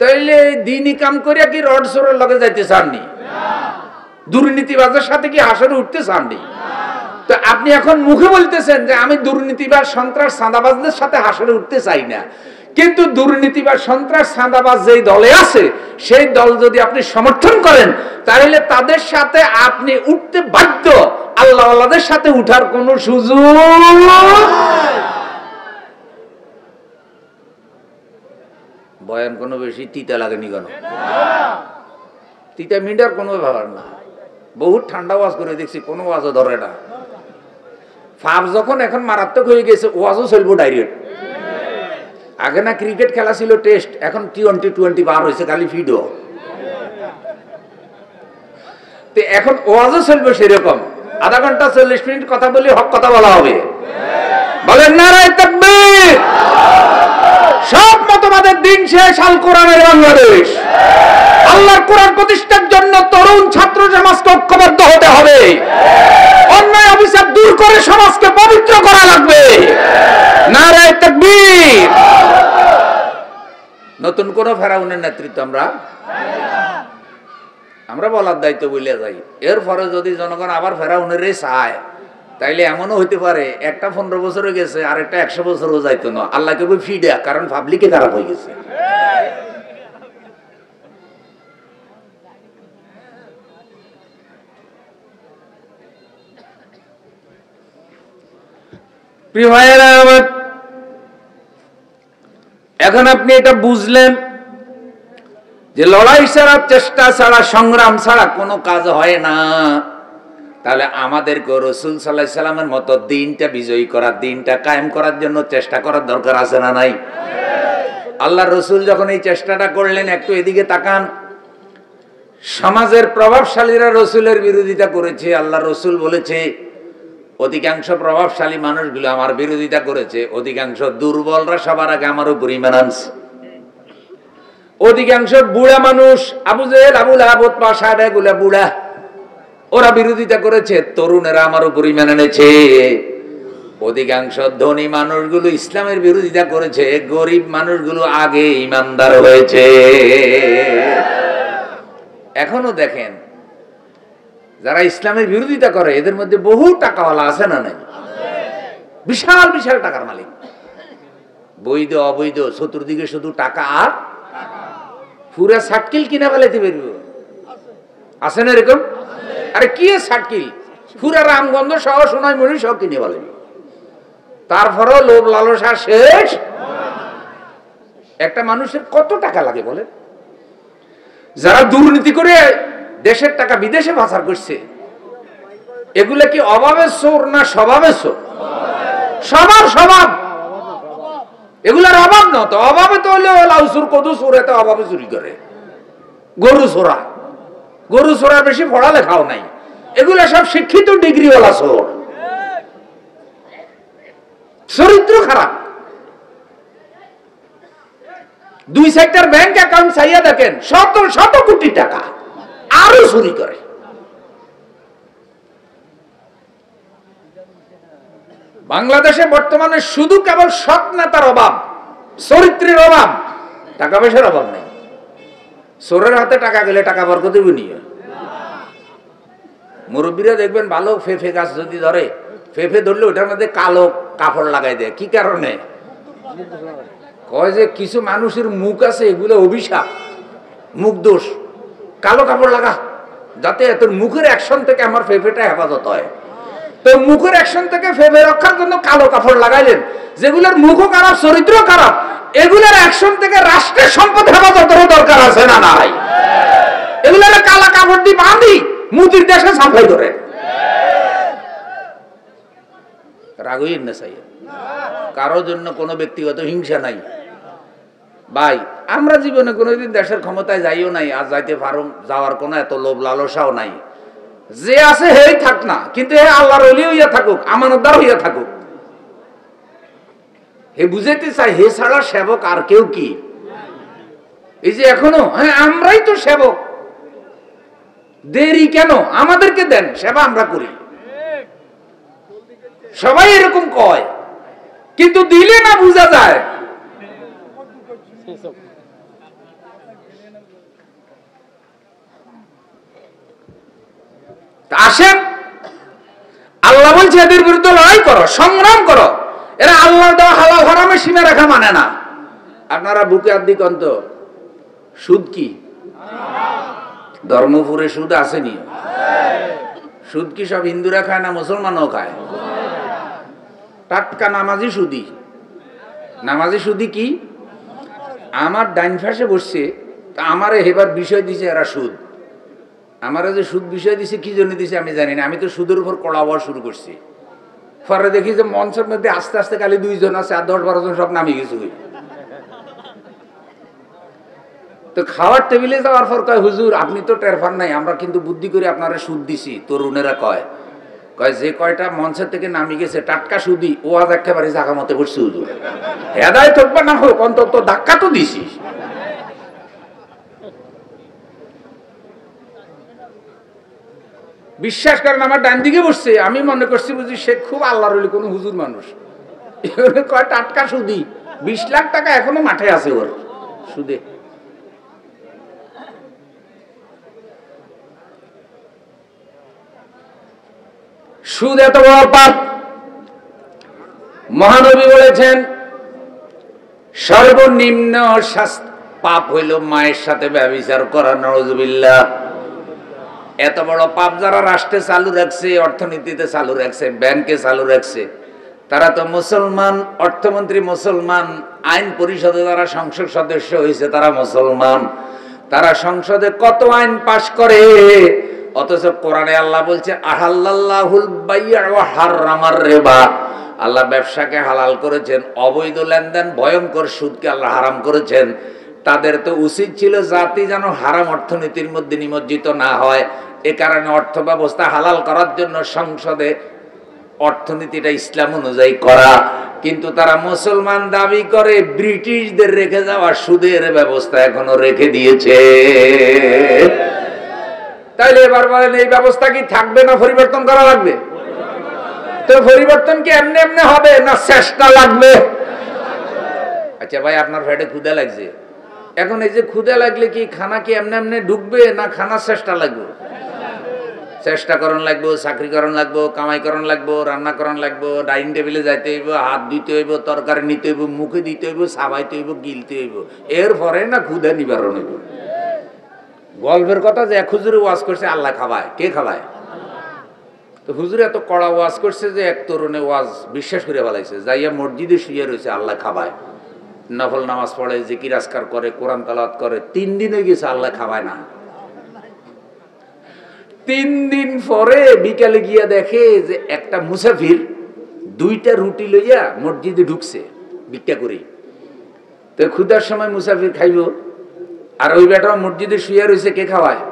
তাইলে দিনই কাম করিয়া কি রড সোরের লগে যাইতে চাননি? দুর্নীতিবাজের সাথে কি হাসরে উঠতে চাননি? তো আপনি এখন মুখে বলতেছেন যে আমি দুর্নীতিবাজ সন্ত্রাস চাঁদাবাজদের সাথে হাসরে উঠতে চাই না, কিন্তু দুর্নীতিবাজ সন্ত্রাস চাঁদাবাজ যেই দলে আছে সেই দল যদি আপনি সমর্থন করেন তাহলে তাদের সাথে আপনি উঠতে বাধ্য, আল্লাহওয়ালাদের সাথে উঠার কোনো সুযোগ। বয়ান কোনো বেশি তিতা লাগেনি কেন? তিতা মিটার কোনো ব্যাপার না, বহুত ঠান্ডা ওয়াজ করে দেখছি, কোনো ওয়াজও ধরে না। ফাপ যখন এখন মারাত্মক হয়ে গেছে ওয়াজও চলবো ডাইরেক্ট। আগে না ক্রিকেট খেলা ছিল টেস্ট, এখন টি20 বার হয়েছে খালি ফিডও। তো এখন ওয়াজও চলবে সেরকম, আধা ঘন্টা 40 মিনিট কথা বলে হক কথা বলা হবে। বলেন নারায়ে তাকবীর। সব মতবাদের দিন শেষ, আল কোরআনের বাংলাদেশ। আল্লাহর কোরআন প্রতিষ্ঠার জন্য তরুণ ছাত্র সমাজকে ঐক্যবদ্ধ হতে হবে। অন্যায় অবিচার দূর করে সমাজকে পবিত্র করা লাগবে। নারায়ে তাকবীর। নতুন কোন ফেরাউনের নেতৃত্ব আমরা বলার দায়িত্ব বলে যাই। এরপরে যদি জনগণ আবার ফেরাউনের চায় তাইলে এমনও হইতে পারে একটা 15 বছর হয়ে গেছে আর একটা 100 বছরও যাইতো না, আল্লাহকে ফিডা, কারণ পাবলিকে খারাপ হয়ে গেছে। প্রিয় ভাইয়েরা আমার, এখন আপনি এটা বুঝলেন যে লড়াই ছাড়া, চেষ্টা ছাড়া, সংগ্রাম ছাড়া কোনো কাজ হয় না। তাহলে আমাদেরকে রাসূল সাল্লাল্লাহু আলাইহি সাল্লামের মতো দিনটা বিজয়ী করার, দিনটা কায়েম করার জন্য চেষ্টা করার দরকার আছে না নাই? আল্লাহর রাসূল যখন এই চেষ্টাটা করলেন, একটু এদিকে তাকান। সমাজের প্রভাবশালীরা রাসূলের বিরোধিতা করেছে। আল্লাহর রাসূল বলেছে অধিকাংশ প্রভাবশালী মানুষগুলো আমার বিরোধিতা করেছে, অধিকাংশ দুর্বলরা সবার আগে আমার উপর ঈমান আনছে। অধিকাংশ বুড়া মানুষ, আবু জেহেল, আবু লাহাব, উতবা, সাহেবা, এগুলা বুড়া, ওরা বিরোধিতা করেছে, তরুণেরা আমার উপর ঈমান এনেছে। অধিকাংশ ধনী মানুষগুলো ইসলামের বিরোধিতা করেছে, গরিব মানুষগুলো আগে ঈমানদার হয়েছে। এখনো দেখেন যারা ইসলামের বিরোধিতা করে এদের মধ্যে বহু টাকাওয়ালা আছে না নাই? বিশাল বিশাল টাকার মালিক, বৈধ অবৈধ চতুর্দিকে শুধু টাকা আর পুরা সাটকিল কিনা ফেলাইতে পারব, আছে না এরকম? আরে কি সাটকিল, পুরা রামগন্ধ সহ সোনাইমণি সব কিনে ফেলাইব, তারপরেও লোভ লালসা শেষ। একটা মানুষের কত টাকা লাগে বলেন? যারা দুর্নীতি করে দেশের টাকা বিদেশে পাচার করছে, এগুলা কি অভাবের চোর না স্বভাবের চোর? সবার স্বভাব, এগুলার অভাব না তো। অভাবে তো হলে লাউ চোর, কদু চোর, এত অভাবে চুরি করে। গরু চোরা, গরু চোরার বেশি পড়ালেখাও নাই, এগুলা সব শিক্ষিত ডিগ্রিওয়ালা চোর, চরিত্র খারাপ। 2 সেক্টর ব্যাংক অ্যাকাউন্ট চাইয়া দেখেন, শত শত কোটি টাকা আরো চুরি করে। বাংলাদেশে বর্তমানে শুধু কেবল সৎ নেতার অভাব, চরিত্রের অভাব, টাকা পয়সার অভাব নেই। চোরের হাতে টাকা গেলে টাকা বরকত দেবে নিয়ে। মুরব্বীরা দেখবেন ভালো ফেফে গাছ যদি ধরে, ফেফে ধরলে ওটার মধ্যে কালো কাপড় লাগাই দেয়। কি কারণে? কয় যে কিছু মানুষের মুখ আছে, এগুলো অভিশাপ, মুখ দোষ, কালো কাপড় লাগা, যাতে তোর মুখের অ্যাকশন থেকে আমার ফেফেটা হেফাজত হয়। তো মুখের অ্যাকশন থেকে ফেফে রক্ষার জন্য কালো কাপড় লাগাইলেন। যেগুলোর মুখও খারাপ, চরিত্র খারাপ, এগুলোর অ্যাকশন থেকে রাষ্ট্রের সম্পদ হেফাজতেরও দরকার আছে না নাই? এগুলোর কালা কাপড় দিয়ে বাঁধি মুদির দেশে সাফাই করে। রাগই না চাই, কারোর জন্য কোনো ব্যক্তিগত হিংসা নাই ভাই। আমরা জীবনে কোনোদিন দেশের ক্ষমতায় যাইও নাই, আর যাইতে পারো, যাওয়ার কোনো এত লোভ লালসাও নাই। যে আছে হেই থাক না, কিন্তু হে আল্লাহর ওলি হইয়া থাকুক, আমানতদার হইয়া থাকুক। হে বুঝাইতে চাই হে ছাড়া সেবক আর কেউ কি? এই যে এখনো, হ্যাঁ আমরাই তো সেবক, দেরি কেন? আমাদেরকে দেন, সেবা আমরা করি। সবাই এরকম কয়, কিন্তু দিলে না বোঝা যায়। আসেন, আল্লাহ বলছে এদের বিরুদ্ধে লড়াই করো, সংগ্রাম করো। এরা আল্লাহ দেওয়া হালাল হারামে সীমা রেখা মানে না। আপনারা বুকে আদি কন্ত সুদ কি? ধর্মপুরে সুদ আসেনি? সুদ কি সব হিন্দুরা খায় না মুসলমানও খায়? টাটকা নামাজি সুদি। নামাজি সুদি কি? আমার ডাইন ফাঁসে বসছে, আমারে হেবার বিষয় দিছে এরা সুদ। আমারা যে সুদ বিষয় দিছে কি জন্য দিছে আমি জানি না। আমি তো সুদের উপর কড়া হওয়া শুরু করছি। পরে দেখি যে মঞ্চের মধ্যে আস্তে আস্তে খালি 2 জন আছে, আর 10-12 জন সব নামিয়ে গেছে। তো খাওয়ার টেবিলে যাওয়ার পর কয়, হুজুর আপনি তো টের পান নাই, আমরা কিন্তু বুদ্ধি করে আপনারা সুদ দিছি। তরুণেরা কয় যে কয়টা মঞ্চের থেকে নামি গেছে টাটকা সুদি, ও আজ একেবারে জাগা মতে করছে। হুজুর হেদায় থাকবা না হোক, অন্তত ধাক্কা তো দিছিস। বিশ্বাস করেন, আমার ডান দিকে বসছে, আমি মনে করছি বুঝি সে খুব আল্লাহর ওলি কোন হুজুর মানুষ। কয় টাটকা সুদি, 20 লাখ টাকা এখনো মাঠে আছে ওর সুদে। সুদ এত বড় পাপ, মহানবী বলেছেন সর্বনিম্ন পাপ হইল মায়ের সাথে ব্যভিচার করা। নাউযুবিল্লাহ। এত বড় পাপ যারা রাষ্ট্রে চালু রাখছে, অর্থনীতিতে চালু রাখছে, ব্যাংকে চালু রাখছে, তারা তো মুসলমান, অর্থমন্ত্রী মুসলমান, আইন পরিষদে যারা সংসদ সদস্য হয়েছে তারা মুসলমান, তারা সংসদে কত আইন পাশ করে, অথচ কোরআনে আল্লাহ বলছে আহাল্লাল্লাহুল বাই'a ওয়া হাররামার রিবা। আল্লাহ ব্যবসাকে হালাল করেছেন, অবৈধ লেনদেন ভয়ঙ্কর সুদকে আল্লাহ হারাম করেছেন। তাদের তো উচিত ছিল জাতি যেন হারাম অর্থনীতির মধ্যে নিমজ্জিত না হয়। এ কারণে অর্থ ব্যবস্থা হালাল করার জন্য সংসদে অর্থনীতিটা ইসলাম অনুযায়ী করা। কিন্তু তারা মুসলমান দাবি করে ব্রিটিশদের রেখে যাওয়া সুদের ব্যবস্থা এখনো রেখে দিয়েছে। তাইলে এবার বলেন এই ব্যবস্থা কি থাকবে না পরিবর্তন করা লাগবে? তো পরিবর্তন কি এমনি এমনি হবে না চেষ্টা লাগবে? আচ্ছা ভাই, আপনার পেটে ক্ষুধা লাগছে, এখন এই যে ক্ষুধা লাগলে কি খানা কি এমনি এমনি ঢুকবে না খানার চেষ্টা লাগবে? চেষ্টা করণ লাগবো, চাকরি করণ লাগবো, কামাই করণ লাগবো, রান্না করণ লাগবো, ডাইনিং টেবিলে যাইতে হইব, হাত ধুইতে হইব, তরকারি নিতে হইব, মুখে দিতে হইব, সাবাইতে হইব, গিলতে হইব, এরপরে না ক্ষুধা নিবারণ হইব। গল্পের কথা যে এক হুজুরে ওয়াজ করছে আল্লাহ খাওয়ায়, কে খাওয়ায়? তো হুজুরে এত কড়া ওয়াজ করছে যে এক তরুণে ওয়াজ বিশ্বাস করে ফেলাইছে, যাইয়া মসজিদে শুয়ে রয়েছে আল্লাহ খাওয়ায়, নফল নামাজ পড়ে, জিকির আজকার করে, কোরআন তেলাওয়াত করে, 3 দিন হয়ে গেছে আল্লাহ খাওয়ায় না। 3 দিন পরে বিকালে গিয়া দেখে যে একটা মুসাফির 2টা রুটি লইয়া মসজিদে ঢুকছে ভিক্ষা করে। তো ক্ষুধার সময় মুসাফির খাইব, আর ওই বেটা মসজিদে শুয়ে রয়েছে, কে খাওয়ায়?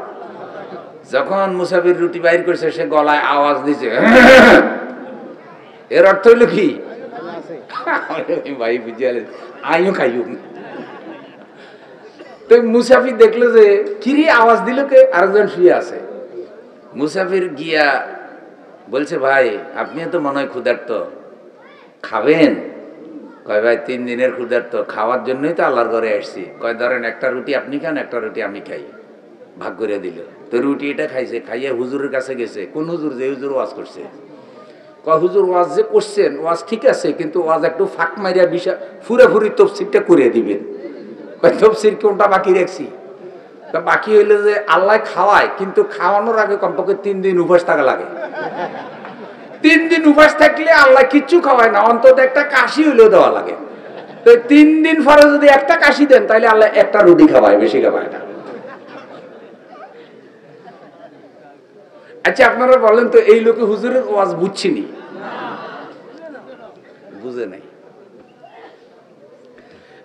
যখন মুসাফির রুটি বাইর করছে সে গলায় আওয়াজ দিছে, এর অর্থ হইল কি? ভাই বুঝিয়া আইও খাইও। তো মুসাফির দেখলো যে কিরি আওয়াজ দিল কে, আরেকজন শুয়ে আছে। মুসাফির গিয়া বলছে, ভাই আপনি তো মনে হয় ক্ষুধার্ত, খাবেন? কয় ভাই 3 দিনের ক্ষুধার্ত, খাওয়ার জন্যই তো আল্লাহর ঘরে আসছি। কয় ধরেন একটা রুটি আপনি খান, একটা রুটি আমি খাই, ভাগ করে দিল। তো রুটি এটা খাইছে, খাইয়া হুজুরের কাছে গেছে। কোন হুজুর? যে হুজুর ওয়াজ করছে। কয় হুজুর ওয়াজ যে করছেন ওয়াজ ঠিক আছে, কিন্তু ওয়াজ একটু ফাঁক মারিয়া ফুরাফুরি তফসিরটা করে দিবেন। কয় তফসির কোনটা বাকি রাখছি? বাকি হইলে যে আল্লাহ খাওয়ায়, কিন্তু খাওয়ানোর আগে কমপক্ষে 3 দিন উপবাস থাকা লাগে। 3 দিন উপবাস থাকলে আল্লাহ কিচ্ছু খাওয়ায় না, অন্তত একটা কাশি হইলেও দেওয়া লাগে। তো 3 দিন পরে যদি একটা কাশি দেন তাহলে আল্লাহ একটা রুটি খাওয়ায়, বেশি খাওয়ায় না। আচ্ছা আপনারা বলেন তো, এই লোকে হুজুরের ওয়াজ বুঝছিনি? বুঝে নাই।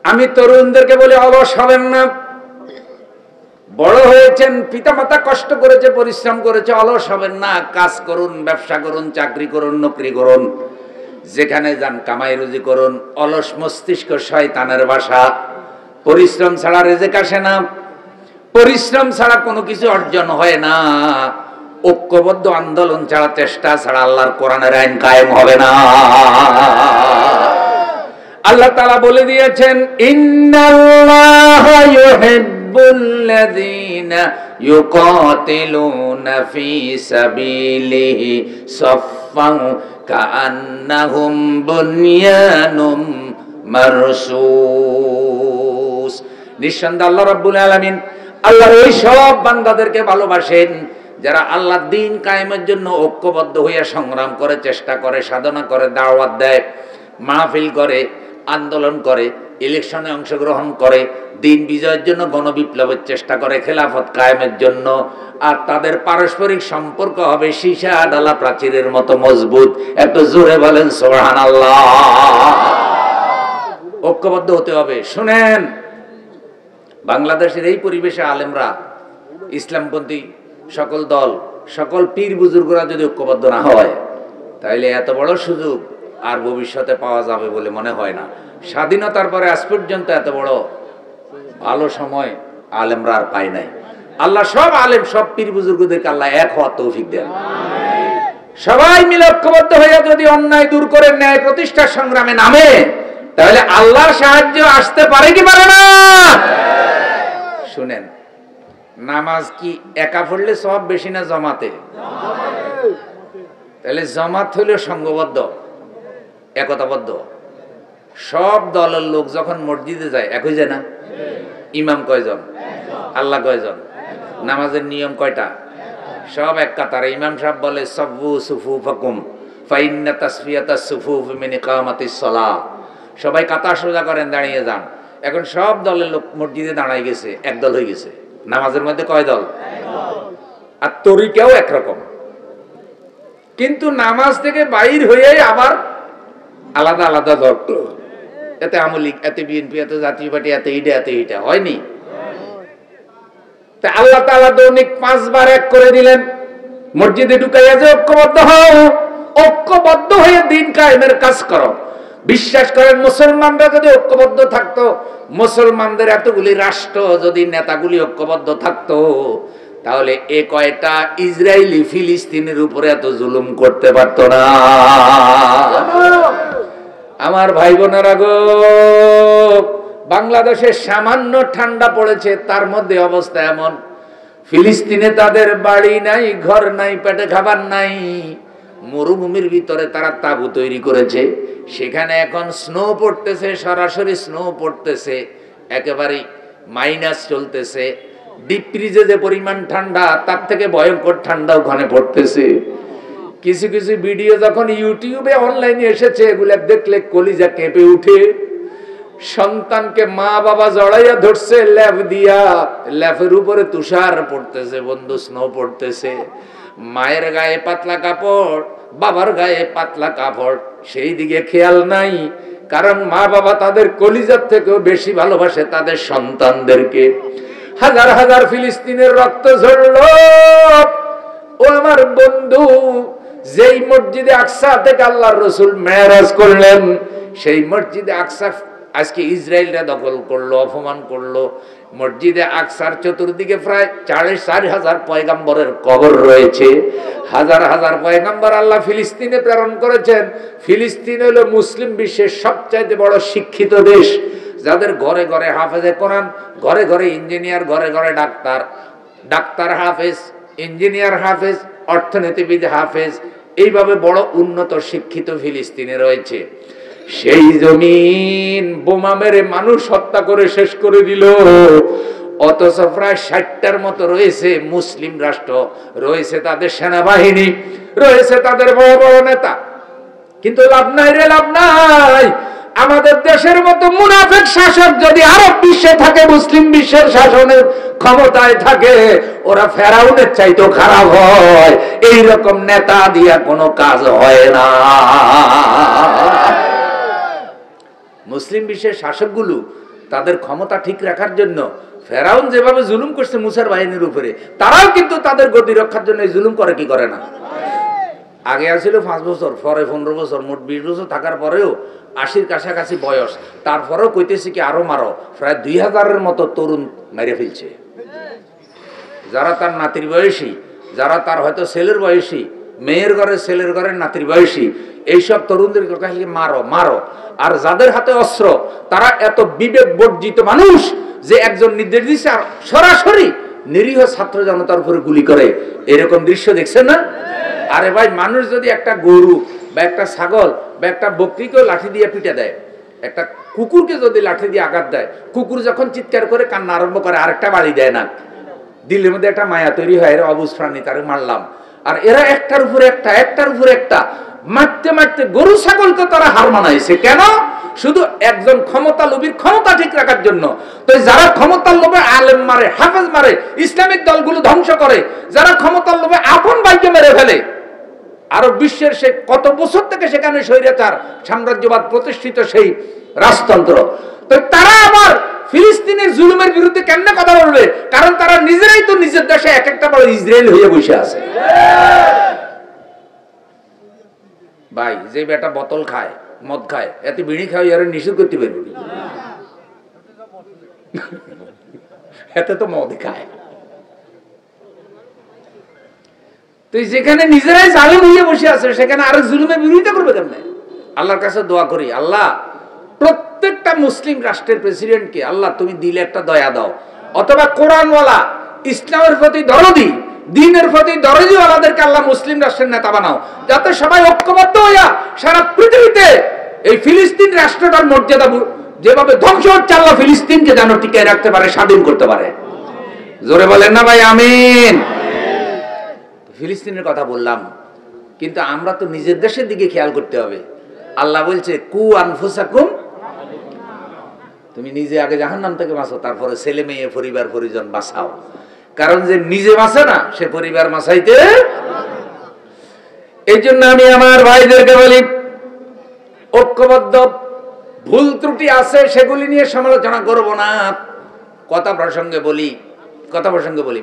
আমি তরুণদেরকে বলি অলস হবেন না। বড় হয়েছেন, পিতামাতা কষ্ট করেছে, পরিশ্রম করেছে, অলস হবেন না। কাজ করুন, ব্যবসা করুন, চাকরি করুন, নকরি করুন, যেখানে যান কামাই রুজি করুন। অলস মস্তিষ্ক শয়তানের বাসা, পরিশ্রম ছাড়া রিজিক আসে না। পরিশ্রম ছাড়া কোনো কিছু অর্জন হয় না, ঐক্যবদ্ধ আন্দোলন ছাড়া, চেষ্টা ছাড়া আল্লাহর কোরআনের আইন কায়েম হবে না। আল্লাহ তাআলা বলে দিয়েছেন, ইন্নাল্লাহা ইউহিব্বুল্লাযীনা ইউকাতিলুনা ফী সাবিলিহি সাফফান কাআন্নাহুম বুনয়ানুম মারসুস। নিঃসন্দেহে আল্লাহ রাব্বুল আলামিন আল্লাহর ওই সব বান্দাদেরকে ভালোবাসেন যারা আল্লাহর দ্বীন কায়েমের জন্য ঐক্যবদ্ধ হইয়া সংগ্রাম করে, চেষ্টা করে, সাধনা করে, দাওয়াত দেয়, মাহফিল করে, আন্দোলন করে, ইলেকশনে অংশগ্রহণ করে, দিন বিজয়ের জন্য গণবিপ্লবের চেষ্টা করে, খেলাফত কায়েমের জন্য। আর তাদের পারস্পরিক সম্পর্ক হবে সীসা ডালা প্রাচীরের মতো মজবুত। একটু জোরে বলেন সুবহানাল্লাহ। ঐক্যবদ্ধ হতে হবে। শুনেন, বাংলাদেশের এই পরিবেশে আলেমরা, ইসলামপন্থী সকল দল, সকল পীর বুজুর্গরা যদি ঐক্যবদ্ধ না হয়, তাইলে এত বড় সুযোগ আর ভবিষ্যতে পাওয়া যাবে বলে মনে হয় না। স্বাধীনতার পরে আজ পর্যন্ত এত বড় ভালো সময় আলেমরা আর পায় নাই। আল্লাহ সব আলেম, সব পীর বুজুর্গদেরকে আল্লাহ এক হওয়ার তৌফিক দেন। সবাই মিলে ঐক্যবদ্ধ হয়ে যদি অন্যায় দূর করে ন্যায় প্রতিষ্ঠার সংগ্রামে নামে, তাহলে আল্লাহর সাহায্য আসতে পারে কি পারে না? শুনেন, নামাজ কি একা পড়লে সব বেশি না জমাতে? তাহলে জমাত হইল সংঘবদ্ধ, একতাবদ্ধ। সব দলের লোক যখন মসজিদে যায় এক হয়ে যায় না? ইমাম কয়জন? আল্লাহ কয়জন? নামাজের নিয়ম কয়টা? সব এক কাতারে। ইমাম সাহেব বলে সাব্বু সুফুফাকুম ফাইন্না তাসফিয়াতাস সুফুফ মিন ইকামাতিস সালাহ। সবাই কাতার সোজা করেন, দাঁড়িয়ে যান। এখন সব দলের লোক মসজিদে দাঁড়াই গেছে, এক দল হয়ে গেছে। নামাজের মধ্যে কয় দল? আর তরিকাও একরকম, কিন্তু নামাজ থেকে বাইর হয়ে আবার আলাদা আলাদা দল। এতে আওয়ামী লীগ, এতে বিএনপি, এতে জাতীয় পার্টি, এতে এইটা, এতে এইটা। হয়নি? আল্লাহ তাআলা দৈনিক 5 বার এক করে দিলেন। মসজিদে ঢুকাইয়া যে ঐক্যবদ্ধ হও, ঐক্যবদ্ধ হয়ে দিন কায়েমের কাজ করো। বিশ্বাস করেন, মুসলমানরা যদি ঐক্যবদ্ধ থাকতো, মুসলমানদের এতগুলি রাষ্ট্র যদি নেতাগুলি ঐক্যবদ্ধ থাকতো, তাহলে এ কয়টা ইসরায়েলি ফিলিস্তিনের উপরে এত জুলুম করতে পারতো না। আমার ভাই বোনেরা গো, বাংলাদেশে সামান্য ঠান্ডা পড়েছে, তার মধ্যে অবস্থা এমন। ফিলিস্তিনে তাদের বাড়ি নাই, ঘর নাই, পেটে খাবার নাই, মরুভূমির ভিতরে তারা তাঁবু তৈরি করেছে। সেখানে এখন স্নো পড়তেছে, সরাসরি স্নো পড়তেছে, একেবারে মাইনাস চলতেছে। ডিপ ফ্রিজে যে পরিমাণ ঠান্ডা, তার থেকে ভয়ঙ্কর ঠান্ডা ওখানে পড়তেছে। কিছু কিছু ভিডিও যখন ইউটিউবে অনলাইনে এসেছে, এগুলা দেখলে কলিজা কেঁপে উঠে। সন্তানকে মা বাবা জড়াইয়া ধরছে ল্যাপ দিয়া, ল্যাপের উপরে তুষার পড়তেছে, বন্ধু স্নো পড়তেছে। মায়ের গায়ে পাতলা কাপড়, বাবার গায়ে পাতলা কাপড়, সেই দিকে খেয়াল নাই। কারণ মা বাবা তাদের কলিজার থেকেও বেশি ভালোবাসে তাদের সন্তানদেরকে। হাজার হাজার ফিলিস্তিনের রক্ত ঝরলো। ও আমার বন্ধু, যেই মসজিদে আকসা থেকে আল্লাহর রাসূল মেরাজ করলেন, সেই মসজিদে আকসা আজকে ইসরায়েলরা দখল করলো, অপমান করলো। মসজিদে আকসার চতুর্দিকে প্রায় 4,500 পয়গাম্বরের কবর রয়েছে। হাজার হাজার পয়গাম্বর আল্লাহ ফিলিস্তিনে প্রেরণ করেছেন। ফিলিস্তিন হলো মুসলিম বিশ্বের সবচাইতে বড় শিক্ষিত দেশ, যাদের ঘরে ঘরে হাফেজে কোরআন, ঘরে ঘরে ইঞ্জিনিয়ার, ঘরে ঘরে ডাক্তার, ডাক্তার হাফেজ, ইঞ্জিনিয়ার হাফেজ, অর্থনীতিবিদ হাফেজ, এইভাবে বড় উন্নত শিক্ষিত ফিলিস্তিনে রয়েছে। সেই জমিন বোমা মেরে মানুষ হত্যা করে শেষ করে দিল। অথচ প্রায় 60টার মতো রয়েছে মুসলিম রাষ্ট্র, রয়েছে তাদের সেনাবাহিনী, রয়েছে তাদের বড় বড় নেতা, কিন্তু লাভ নাই রে, লাভ নাই। আমাদের দেশের মতো মুনাফিক শাসক যদি আরব বিশ্বে থাকে, মুসলিম বিশ্বের শাসনের ক্ষমতায় থাকে, ওরা ফেরাউনের চাইতেও খারাপ হয়। এইরকম নেতা দিয়া কোনো কাজ হয় না। মুসলিম বিশ্বের শাসকগুলো তাদের ক্ষমতা ঠিক রাখার জন্য, ফেরাউন যেভাবে জুলুম করছে মুসার বাহিনীর উপরে, তারাও কিন্তু তাদের গতি রক্ষার জন্য জুলুম করে কি করে না? আগে আসছিল 5 বছর, পরে 15 বছর, মোট 20 বছর থাকার পরেও 80-র কাছাকাছি বয়স, তারপরেও কইতেছি কি আরো মারো। প্রায় 2000-এর মতো তরুণ মেরে ফেলছে। যারা তার নাতির বয়সী, যারা তার হয়তো ছেলের বয়সী, মেয়ের ঘরে ছেলের ঘরের নাতির বয়সী, এইসব তরুণদেরকে খালি মারো মারো। আর যাদের হাতে অস্ত্র তারা এত বিবেক বর্জিত মানুষ যে একজন নির্দেশ দিচ্ছে আর সরাসরি নিরীহ ছাত্র জনতার উপরে গুলি করে। এরকম দৃশ্য দেখছেন না? আরে ভাই, মানুষ যদি একটা গরু বা একটা ছাগল বা একটা বকরিকেও লাঠি দিয়ে পিটে দেয়, একটা কুকুরকে যদি লাঠি দিয়ে আঘাত দেয়, কুকুর যখন চিৎকার করে কান্না আরম্ভ করে, আরেকটা বাড়ি দেয় না, দিলের মধ্যে একটা মায়া তৈরি হয়, এরা অবুঝ প্রাণী, তারে মারলাম। আর এরা একটার উপরে একটা, একটার উপরে একটা মারতে মারতে গরু ছাগলকে তারা হার মানাইছে। কেন? শুধু একজন ক্ষমতা লোভীর ক্ষমতা ঠিক রাখার জন্য। তো যারা ক্ষমতার লোভে আলেম মারে, হাফেজ মারে, ইসলামিক দলগুলো ধ্বংস করে, যারা ক্ষমতার লোভে আপন ভাইকে মেরে ফেলে, আরব বিশ্বের সে কত বছর থেকে সেখানে স্বৈরাচার সাম্রাজ্যবাদ প্রতিষ্ঠিত সেই রাজতন্ত্র, তো তারা আবার ফিলিস্তিনের জুলুমের বিরুদ্ধে কেমনে কথা বলবে? কারণ তারা নিজেরাই তো নিজের দেশে এক একটা বড় ইসরায়েল হয়ে বসে আছে। ভাই, যে বেটা বোতল খায়, মদ খায়, এতে বিড়ি খায়, এর নিষেধ করতে পারবে না, এতে তো মদ খায়। তো যেখানে নিজেরাই জালেম হয়ে বসে আছে সেখানে আরো জুলুমের বিরোধিতা করবে কেমনে? আল্লাহর কাছে দোয়া করি, আল্লাহ প্রত্যেকটা মুসলিম রাষ্ট্রের প্রেসিডেন্টকে আল্লাহ তুমি দিলে একটা দয়া দাও, অথবা কোরআনওয়ালা, ইসলামের প্রতি দরদি, দ্বীনের প্রতি দরদিওয়ালাদেরকে আল্লাহ মুসলিম রাষ্ট্রের নেতা বানাও, যাতে সবাই ঐক্যবদ্ধ হইয়া সারা পৃথিবীতে এই ফিলিস্তিন রাষ্ট্রটার মর্যাদা যেভাবে ধ্বংস হচ্ছে, আল্লাহ ফিলিস্তিনকে যেন টিকিয়ে রাখতে পারে, স্বাধীন করতে পারে। জোরে বলেন না ভাই আমিন? ফিলিস্তিনের কথা বললাম, কিন্তু আমরা তো নিজের দেশের দিকে খেয়াল করতে হবে। আল্লাহ বলছে কু আনফুসাকুম, তুমি নিজে আগে জাহান্নাম থেকে বাঁচো, তারপরে ছেলে মেয়ে পরিবার পরিজন বাঁচাও। কারণ যে নিজে বাঁচে না সে পরিবার বাঁচাইতে। এই জন্য আমি আমার ভাইদেরকে বলি, ঐক্যবদ্ধ, ভুল ত্রুটি আছে সেগুলি নিয়ে সমালোচনা করব না। কথা প্রসঙ্গে বলি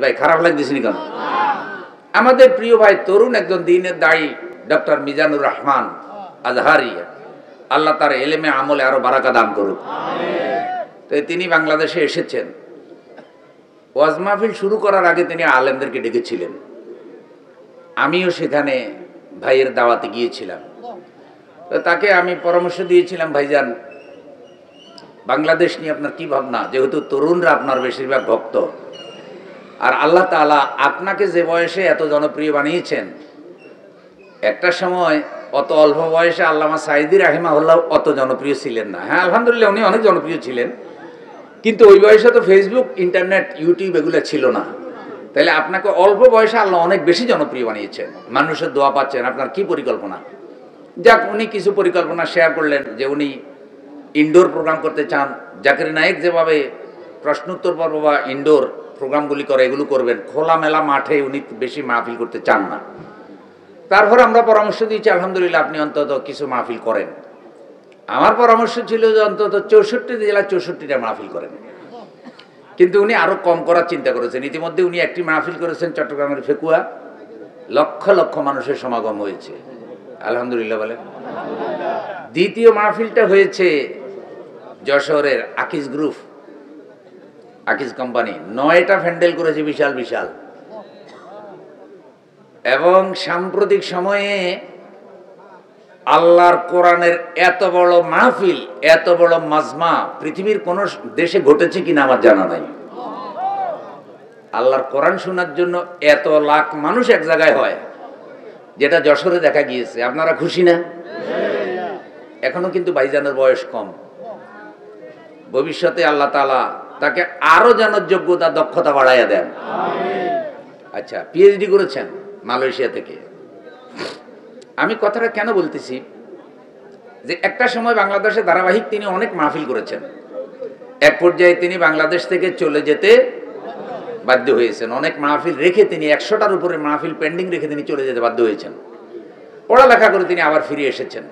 ভাই, খারাপ লাগতেছে কেন? আমাদের প্রিয় ভাই তরুণ একজন দ্বীনের দায়ী ডক্টর মিজানুর রহমান আজহারি, আল্লাহ তার এলেমে আমলে আরো বারাকা দান করুক। তো তিনি বাংলাদেশে এসেছেন। ওয়াজ মাহফিল শুরু করার আগে তিনি আলেমদেরকে ডেকেছিলেন, আমিও সেখানে ভাইয়ের দাওয়াতে গিয়েছিলাম। তো তাকে আমি পরামর্শ দিয়েছিলাম, ভাইজান বাংলাদেশ নিয়ে আপনার কি ভাবনা? যেহেতু তরুণরা আপনার বেশিরভাগ ভক্ত, আর আল্লাহ তাআলা আপনাকে যে বয়সে এত জনপ্রিয় বানিয়েছেন, একটা সময় অত অল্প বয়সে আল্লামা সাঈদী রাহিমাহুল্লাহ অত জনপ্রিয় ছিলেন না। হ্যাঁ, আলহামদুলিল্লাহ উনি অনেক জনপ্রিয় ছিলেন, কিন্তু ওই বয়সে তো ফেসবুক, ইন্টারনেট, ইউটিউব এগুলো ছিল না। তাহলে আপনাকে অল্প বয়সে আল্লাহ অনেক বেশি জনপ্রিয় বানিয়েছেন, মানুষের দোয়া পাচ্ছেন। আপনার কি পরিকল্পনা? যাক, উনি কিছু পরিকল্পনা শেয়ার করলেন যে উনি ইনডোর প্রোগ্রাম করতে চান। জাকির নায়েক যেভাবে প্রশ্নোত্তর পর্ব বা ইনডোর প্রোগ্রামগুলি করে এগুলো করবেন, খোলামেলা মাঠে উনি বেশি মাহফিল করতে চান না। তারপর আমরা পরামর্শ দিয়েছি, আলহামদুলিল্লাহ আপনি অন্তত কিছু মাহফিল করেন। আমার পরামর্শ ছিল যে অন্তত 64 জেলায় 64টা মাহফিল করেন, কিন্তু উনি আরো কম করার চিন্তা করেছেন। ইতিমধ্যে উনি একটি মাহফিল করেছেন চট্টগ্রামের ফেকুয়া, লক্ষ লক্ষ মানুষের সমাগম হয়েছে, আলহামদুলিল্লাহ বলেন। দ্বিতীয় মাহফিলটা হয়েছে যশোরের আকিজ গ্রুপ, আকিজ কোম্পানি, 9টা প্যান্ডেল করেছে, বিশাল বিশাল। এবং সাম্প্রতিক সময়ে আল্লাহর কোরআনের এত বড় মাহফিল, এত বড় মাজমা পৃথিবীর কোন দেশে ঘটেছে কিনা আমার জানা নাই। আল্লাহর কোরআন শোনার জন্য এত লাখ মানুষ এক জায়গায় হয়, যেটা যশোরে দেখা গিয়েছে। আপনারা খুশি না? এখনো কিন্তু ভাইজানের বয়স কম, ভবিষ্যতে আল্লাহ তাআলা তাকে আরো যেন যোগ্যতা, দক্ষতা বাড়াইয়া দেন। আচ্ছা, পিএইচডি করেছেন মালয়েশিয়া থেকে। আমি কথাটা কেন বলতেছি, যে একটা সময় বাংলাদেশে ধারাবাহিক তিনি অনেক মাহফিল করেছেন। এক পর্যায়ে তিনি বাংলাদেশ থেকে চলে যেতে বাধ্য হয়েছেন। অনেক মাহফিল রেখে তিনি 100টার উপরে মাহফিল পেন্ডিং রেখে তিনি চলে যেতে বাধ্য হয়েছেন। পড়ালেখা করে তিনি আবার ফিরে এসেছেন।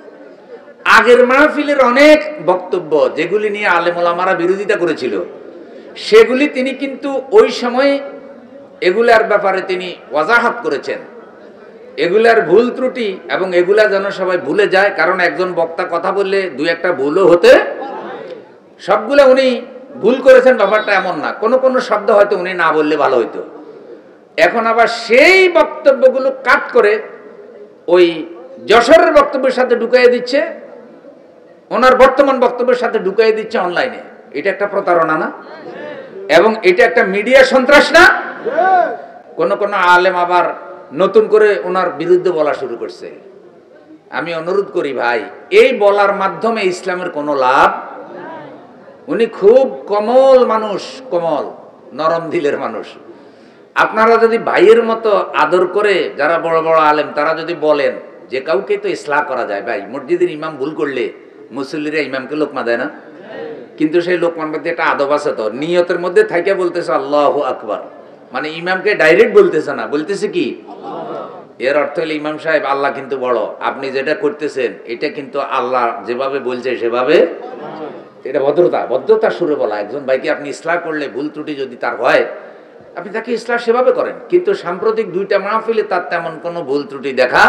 আগের মাহফিলের অনেক বক্তব্য যেগুলি নিয়ে আলেম ওলামারা বিরোধিতা করেছিল, সেগুলি তিনি কিন্তু ওই সময় এগুলার ব্যাপারে তিনি ওয়াজাহাত করেছেন, এগুলার ভুল ত্রুটি, এবং এগুলা যেন সবাই ভুলে যায়। কারণ একজন বক্তা কথা বললে দুই একটা ভুলও হতে, সবগুলো উনি ভুল করেছেন ব্যাপারটা এমন না, কোন কোন শব্দ হয়তো উনি না বললে ভালো হইতো, এখন আবার সেই বক্তব্যগুলো কাট করে ওই যশোরের বক্তব্যের সাথে ঢুকাইয়ে দিচ্ছে, ওনার বর্তমান বক্তব্যের সাথে ঢুকাইয়ে দিচ্ছে অনলাইনে। এটা একটা প্রতারণা না? এবং এটা একটা মিডিয়া সন্ত্রাস না? কোন কোন আলেম আবার নতুন করে ওনার বিরুদ্ধে বলা শুরু করছে। আমি অনুরোধ করি ভাই, এই বলার মাধ্যমে ইসলামের কোনো লাভ। উনি খুব কোমল মানুষ, কোমল নরম দিলের মানুষ। আপনারা যদি ভাইয়ের মতো আদর করে যারা বড় বড় আলেম তারা যদি বলেন যে কাউকে তো ইসলাহ করা যায়, ভাই মসজিদের ইমাম ভুল করলে মুসল্লিরা ইমামকে লোকমা দেয় না? কিন্তু সেই লোকমার মধ্যে একটা আদব আছে, তো নিয়তের মধ্যে থাইকে বলতেছে আল্লাহু আকবার, মানে ইমামকে ডাইরেক্ট বলতেছে না, বলতেছে কি এর অর্থ হলো ইমাম সাহেব আল্লাহ কিন্তু বড়, আপনি যেটা করতেছেন এটা কিন্তু আল্লাহ যেভাবে বলছে সেভাবে। এটা ভদ্রতা, ভদ্রতা সুরে বলা। একজন ভাইকে আপনি ইসলাহ করলে ভুল ত্রুটি যদি তার হয় আপনি তাকে ইসলাহ সেভাবে করেন। কিন্তু সাম্প্রতিক দুইটা মাহফিলে তার তেমন কোনো ভুল ত্রুটি দেখা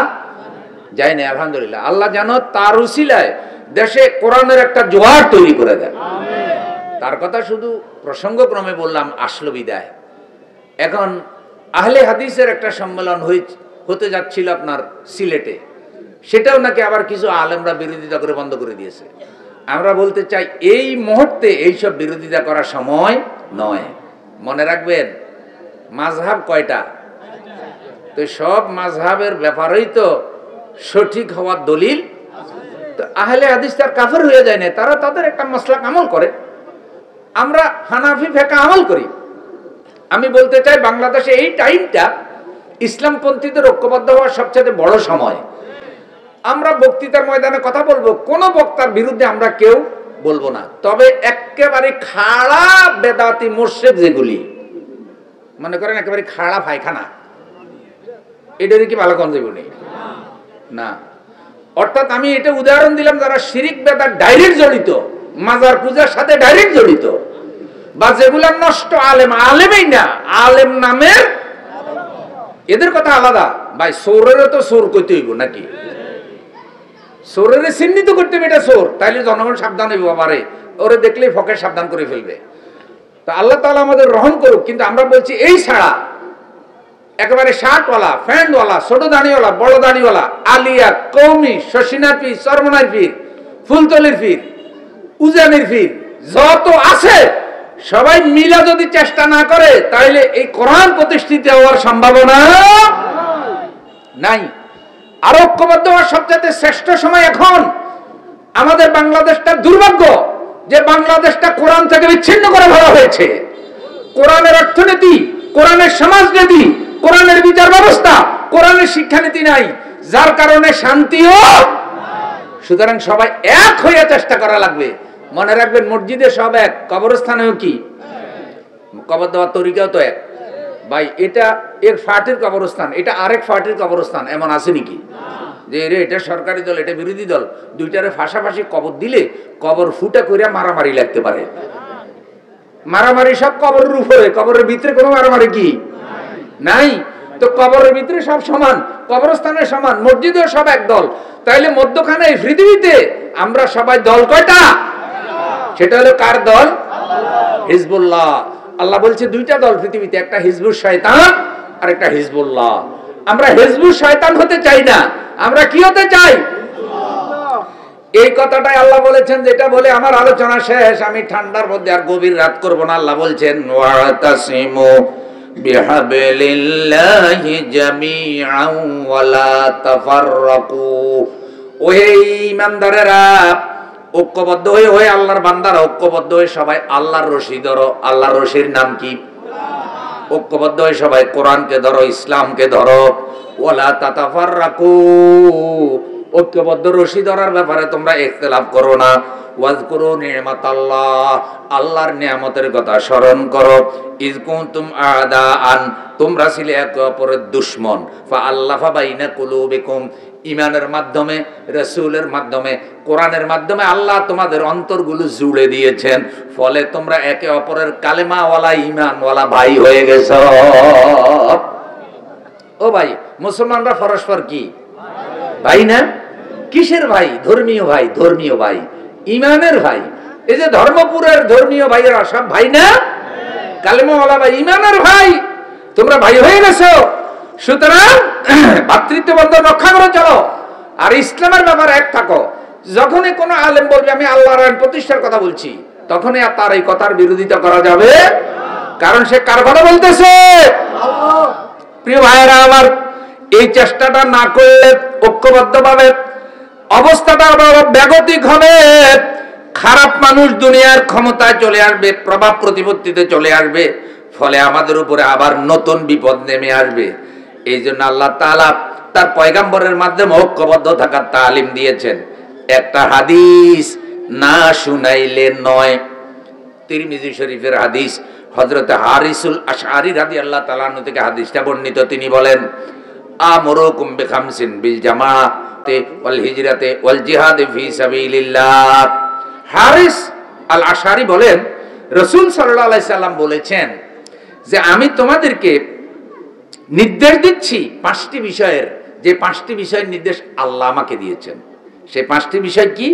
যায় না, আলহামদুলিল্লাহ। আল্লাহ যেন তার উসিলায় দেশে কোরআনের একটা জোয়ার তৈরি করে দেয়। তার কথা শুধু প্রসঙ্গক্রমে বললাম, আসলো বিদায়। এখন আহলে হাদিসের একটা সম্মেলন হতে যাচ্ছিল আপনার সিলেটে, সেটাও নাকি আবার কিছু আলেমরা বিরোধিতা করে বন্ধ করে দিয়েছে। আমরা বলতে চাই এই মুহূর্তে এইসব বিরোধিতা করার সময় নয়। মনে রাখবেন মাযহাব কয়টা? তো সব মাযহাবের ব্যাপারেই তো সঠিক হওয়ার দলিল। তো আহলে হাদিস তার কাফের হয়ে যায় না, তারা তাদের একটা মাসলাক আমল করে, আমরা হানাফি ফিকহ আমল করি। আমি বলতে চাই বাংলাদেশে এই টাইমটা ইসলামপন্থীদের ঐক্যবদ্ধ হওয়ার সবচেয়ে বড় সময়। আমরা বক্তৃতার ময়দানে কথা বলবো, কোন বক্তার বিরুদ্ধে আমরা কেউ বলবো না, তবে একেবারে খাড়া বেদাতি মুরশিদ যেগুলি মনে করেন একেবারে খাড়া পায়খানা, এটারে কি ভালো কোন জীবনে না। অর্থাৎ আমি এটা উদাহরণ দিলাম যারা শিরিক বেদাত ডাইরেক্ট জড়িত, মাজার পূজার সাথে ডাইরেক্ট জড়িত, বা যেগুলা নষ্ট আলেম, আলেমই না আলেম নামের, এদের কথা আলাদা। ভাই সোরেরও তো সোর কইতে হইব নাকি? সোরের চিহ্নিত করতে হবে এটা সোর, তাইলে জনগণ সাবধান হইব, বাবারে ওরে দেখলে ফকের সাবধান করে ফেলবে। তা আল্লাহ তাআলা আমাদের রহম করুক। কিন্তু আমরা বলছি এই ছাড়া একেবারে শার্টওয়ালা, ফ্যান্ডওয়ালা, ছোট দাড়িওয়ালা, বড় দাড়িওয়ালা, আলিয়া, কৌমি, শশিনার পীর, চরমনার পীর, ফুলতলির পীর, উজানির পীর যত আছে সবাই মিলা যদি চেষ্টা না করে তাহলে এই কোরআন প্রতিষ্ঠিত হওয়ার সম্ভাবনা নাই। আর ঐক্যবদ্ধ হওয়ার সবচেয়ে শ্রেষ্ঠ সময় এখন। আমাদের বাংলাদেশটা দুর্ভাগ্য যে বাংলাদেশটা কোরআন থেকে বিচ্ছিন্ন করে ফেলা হয়েছে। কোরআনের অর্থনীতি, কোরআনের সমাজনীতি, কোরআনের বিচার ব্যবস্থা, কোরআনের শিক্ষানীতি নাই, যার কারণে শান্তিও। সুতরাং সবাই এক হয়ে চেষ্টা করা লাগবে। মনে রাখবেন মসজিদে সব এক, কবরস্থানেও কি কবর দেওয়ার তরিকাও তো এক। ভাই এটা এক ফাটির কবরস্থান, এটা আরেক ফাটির কবরস্থান, এমন আছে নাকি যে এটা সরকারি দল এটা বিরোধী দল, দুইটারে ফাঁসাফাঁসি কবর দিলে কবর ফুটা কইরা মারামারি লাগতে পারে। মারামারি সব কবরের উপরে, কবরের ভিতরে কোনো মারামারি কি নাই। তো কবরের ভিতরে সব সমান, কবরস্থানের সমান, মসজিদেও সব এক দল। তাইলে মধ্যখানে এই পৃথিবীতে আমরা সবাই দল কয়টা? সেটা হলো কার দল? হিজবুল্লাহ। আল্লাহ বলছে দুইটা দল পৃথিবীতে, একটা হিজবুল শয়তান আর একটা হিজবুল্লাহ। আমরা হিজবুল শয়তান হতে চাই না, আমরা কি হতে চাই? এই কথাটাই আল্লাহ বলেছেন, যেটা বলে আমার আলোচনা শেষ। আমি ঠান্ডার মধ্যে আর গভীর রাত করব না। আল্লাহ বলছেন ওয়াতাসিমু বিহাবিলিল্লাহি জামিআন ওয়ালা তাফাররাকু। ওহে ঈমানদারেরা, ঐক্যবদ্ধ হয়ে আল্লাহর বান্দারা ঐক্যবদ্ধ হয়ে সবাই আল্লাহর রশি ধরো। আল্লাহর রশির নাম কি? ঐক্যবদ্ধ হয়ে সবাই কোরআনকে ধরো, ইসলামকে ধরো। ওয়ালা তাতাফাররাকু, ঐক্যবদ্ধ রশি ধরার ব্যাপারে তোমরা ইখতিলাফ করো না। ওয়াজকুরু নি'মাতাল্লাহ, আল্লাহর নিয়ামতের কথা স্মরণ করো। ইয কুনতুম আ'দাআন, তোমরা ছিলে একে অপরের দুশমন। ফাআল্লাফা বাইনা কুলুবিকুম, ঈমানের মাধ্যমে, রাসূলের মাধ্যমে, কোরআনের মাধ্যমে আল্লাহ তোমাদের অন্তরগুলো জুড়ে দিয়েছেন। ফলে তোমরা একে অপরের কালেমাওয়ালা, ঈমানওয়ালা ভাই হয়ে গেছো। ও ভাই, মুসলমানরা পরস্পর কি ভাই না? কিসের ভাই? ধর্মীয় ভাই, ধর্মীয় ভাই, ঈমানের ভাই। এই যে ধর্মপুরের ধর্মীয় ভাইয়েরা সব ভাই না? কালেমাওয়ালা ভাই, ঈমানের ভাই। তোমরা ভাই হয়ে গেছো, সুতরাং ভাতৃত্ব বন্ধন রক্ষা করে চলো, আর ইসলামের ব্যাপারে এক থাকো। যখনই কোনো আলেম বলবে আমি আল্লাহর আইন প্রতিষ্ঠার কথা বলছি, তখনই আর তার এই কথার বিরোধিতা করা যাবে, কারণ সে কার কথা বলতেছে? প্রিয় ভাইয়েরা আমার, এই চেষ্টাটা না করলে ঐক্যবদ্ধভাবে অবস্থাটা ব্যাগতিক হবে। খারাপ মানুষ দুনিয়ার ক্ষমতায় চলে আসবে, প্রভাব প্রতিপত্তিতে চলে আসবে, ফলে আমাদের উপরে আবার নতুন বিপদ নেমে আসবে। এই জন্য আল্লাহ তাআলা তার পয়গাম্বরের মাধ্যমে ঐক্যবদ্ধ থাকার তালিম দিয়েছেন। একটা হাদিস না শুনাইলে নয়। তিরমিজি শরীফের হাদিস, হযরত হারিসুল আশআরী রাদিয়াল্লাহু তাআলা আনহু থেকে হাদিসটা বর্ণিত। তিনি বলেন, আমরুকুম বিখামসিন বিল জামাআতি ওয়াল হিজরাতি ওয়াল জিহাদি ফি সাবিলিল্লাহ। হারিস আল আশআরী বলেন, রাসূল সাল্লাল্লাহু আলাইহি সাল্লাম বলেছেন যে আমি তোমাদেরকে নির্দেশ দিচ্ছি 5টি বিষয়ের, যে 5টি বিষয়ের নির্দেশ আল্লাহ আমাকে দিয়েছেন। সেই 5টি বিষয় কি?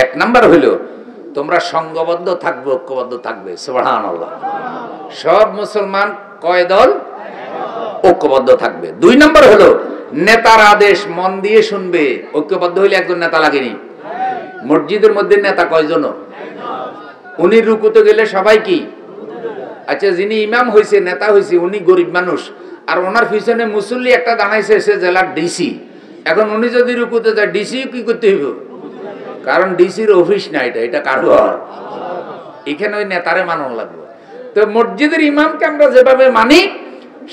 1 নাম্বার হলো তোমরা সংঘবদ্ধ থাকবে, ঐক্যবদ্ধ থাকবে। সুবহানাল্লাহ। সব মুসলমান কয় দল? ঐক্যবদ্ধ থাকবে। 2 নাম্বার হলো নেতার আদেশ মন দিয়ে শুনবে। ঐক্যবদ্ধ হইলে একজন নেতা লাগেনি। মসজিদের মধ্যে নেতা কয়জন? উনি রুকুতে গেলে সবাই কি? আচ্ছা, যিনি ইমাম হয়েছে, নেতা হয়েছে, উনি গরিব মানুষ, আর ওনার পিছনে মুসল্লি একটা দাঁড়াইছে, সে জেলার ডিসি। এখন উনি যদি রুকুতে যায়, ডিসি কি করতে হইব? কারণ ডিসির অফিস না, এটা কার ঘর? এখানে ওই নেতারে মানানো লাগবে। তো মসজিদের ইমামকে আমরা যেভাবে মানি,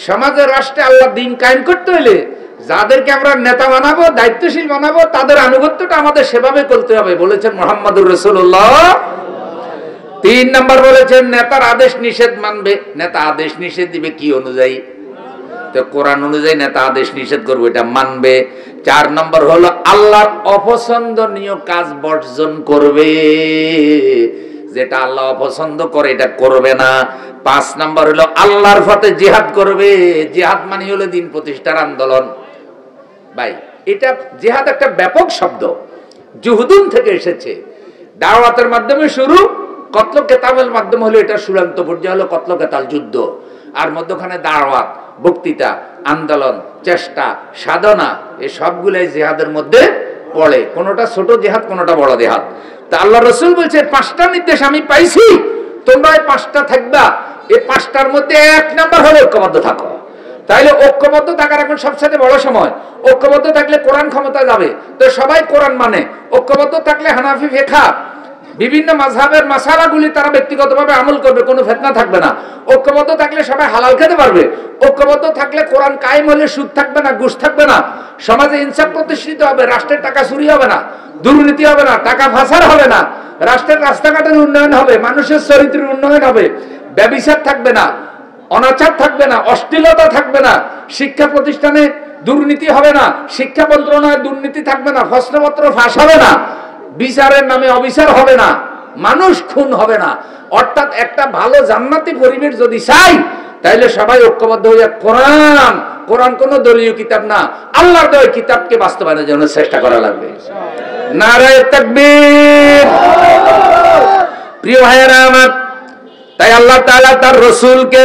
সমাজের রাষ্ট্রে আল্লাহ দিন কায়েম করতে হলে যাদেরকে আমরা নেতা বানাবো, দায়িত্বশীল বানাবো, তাদের আনুগত্যটা আমাদের সেভাবে করতে হবে, বলেছেন মুহাম্মদুর রাসূলুল্লাহ। 3 নাম্বার বলেছেন নেতার আদেশ নিষেধ মানবে। নেতা আদেশ নিষেধ দিবে কি অনুযায়ী? তো কোরআন অনুযায়ী নেতা আদেশ নিষেধ করবে, এটা মানবে। 4 নম্বর হলো আল্লাহর অপছন্দনীয় কাজ বর্জন করবে, যেটা আল্লাহ অপছন্দ করে এটা করবে না। 5 নম্বর হলো আল্লাহর পথে জিহাদ করবে। জিহাদ মানে হলো দিন প্রতিষ্ঠার আন্দোলন। ভাই, এটা জিহাদ একটা ব্যাপক শব্দ, জুহুদুন থেকে এসেছে। দাওয়াতের মাধ্যমে শুরু, কতল কেতালের মাধ্যমে হলো এটা চূড়ান্ত পর্যায়ে হলো কতল কেতাল, যুদ্ধ। আর মধ্যখানে দাওয়াত, বক্তৃতা, আন্দোলন, চেষ্টা, সাধনা, এই সবগুলাই জিহাদের মধ্যে পড়ে। কোনটা ছোট জিহাদ, কোনটা বড় জিহাদ। তা আল্লাহ রাসূল বলছে 5টা নির্দেশ আমি পাইছি, তোমরা এই 5টা থাকবা। এই 5টার মধ্যে 1 নাম্বার হলো ঐক্যবদ্ধ থাকো। তাইলে ঐক্যবদ্ধ থাকার এখন সবচেয়ে বড় সময়। ঐক্যবদ্ধ থাকলে কোরআন ক্ষমতা যাবে, তো সবাই কোরআন মানে। ঐক্যবদ্ধ থাকলে হানাফি ফিকহ বিভিন্ন মাযহাবের মাসালাগুলি তারা ব্যক্তিগতভাবে আমল করবে, কোনো ফিতনা থাকবে না। ঐক্যবদ্ধ থাকলে সবাই হালাল খেতে পারবে। ঐক্যবদ্ধ থাকলে কোরআন কায়েম হলে সুদ থাকবে না, ঘুষ থাকবে না, সমাজে ইনসাফ প্রতিষ্ঠিত হবে, রাষ্ট্রের টাকা চুরি হবে না, দুর্নীতি হবে না, টাকা ফাসার হবে না, রাষ্ট্রের রাস্তাঘাটের উন্নয়ন হবে, মানুষের চরিত্রের উন্নয়ন হবে, ব্যভিচার থাকবে না, অনাচার থাকবে না, অশ্লীলতা থাকবে না, শিক্ষা প্রতিষ্ঠানে দুর্নীতি হবে না, শিক্ষা মন্ত্রণালয়ে দুর্নীতি থাকবে না, প্রশ্নপত্র ফাঁস হবে না, বিচারের নামে অবিচার হবে না, মানুষ খুন হবে না। অর্থাৎ একটা ভালো জান্নাতি পরিবেশ যদি চাই, তাইলে সবাই ঐক্যবদ্ধ হয়ে কোরআন, কোরআন কোন দলীয় কিতাব না, আল্লাহর দেওয়া কিতাবকে বাস্তবায়নের জন্য চেষ্টা করা লাগবে। নারায়ে তাকবীর। প্রিয় ভাইয়েরা আমার, তাই আল্লাহ তাআলা তার রাসূলকে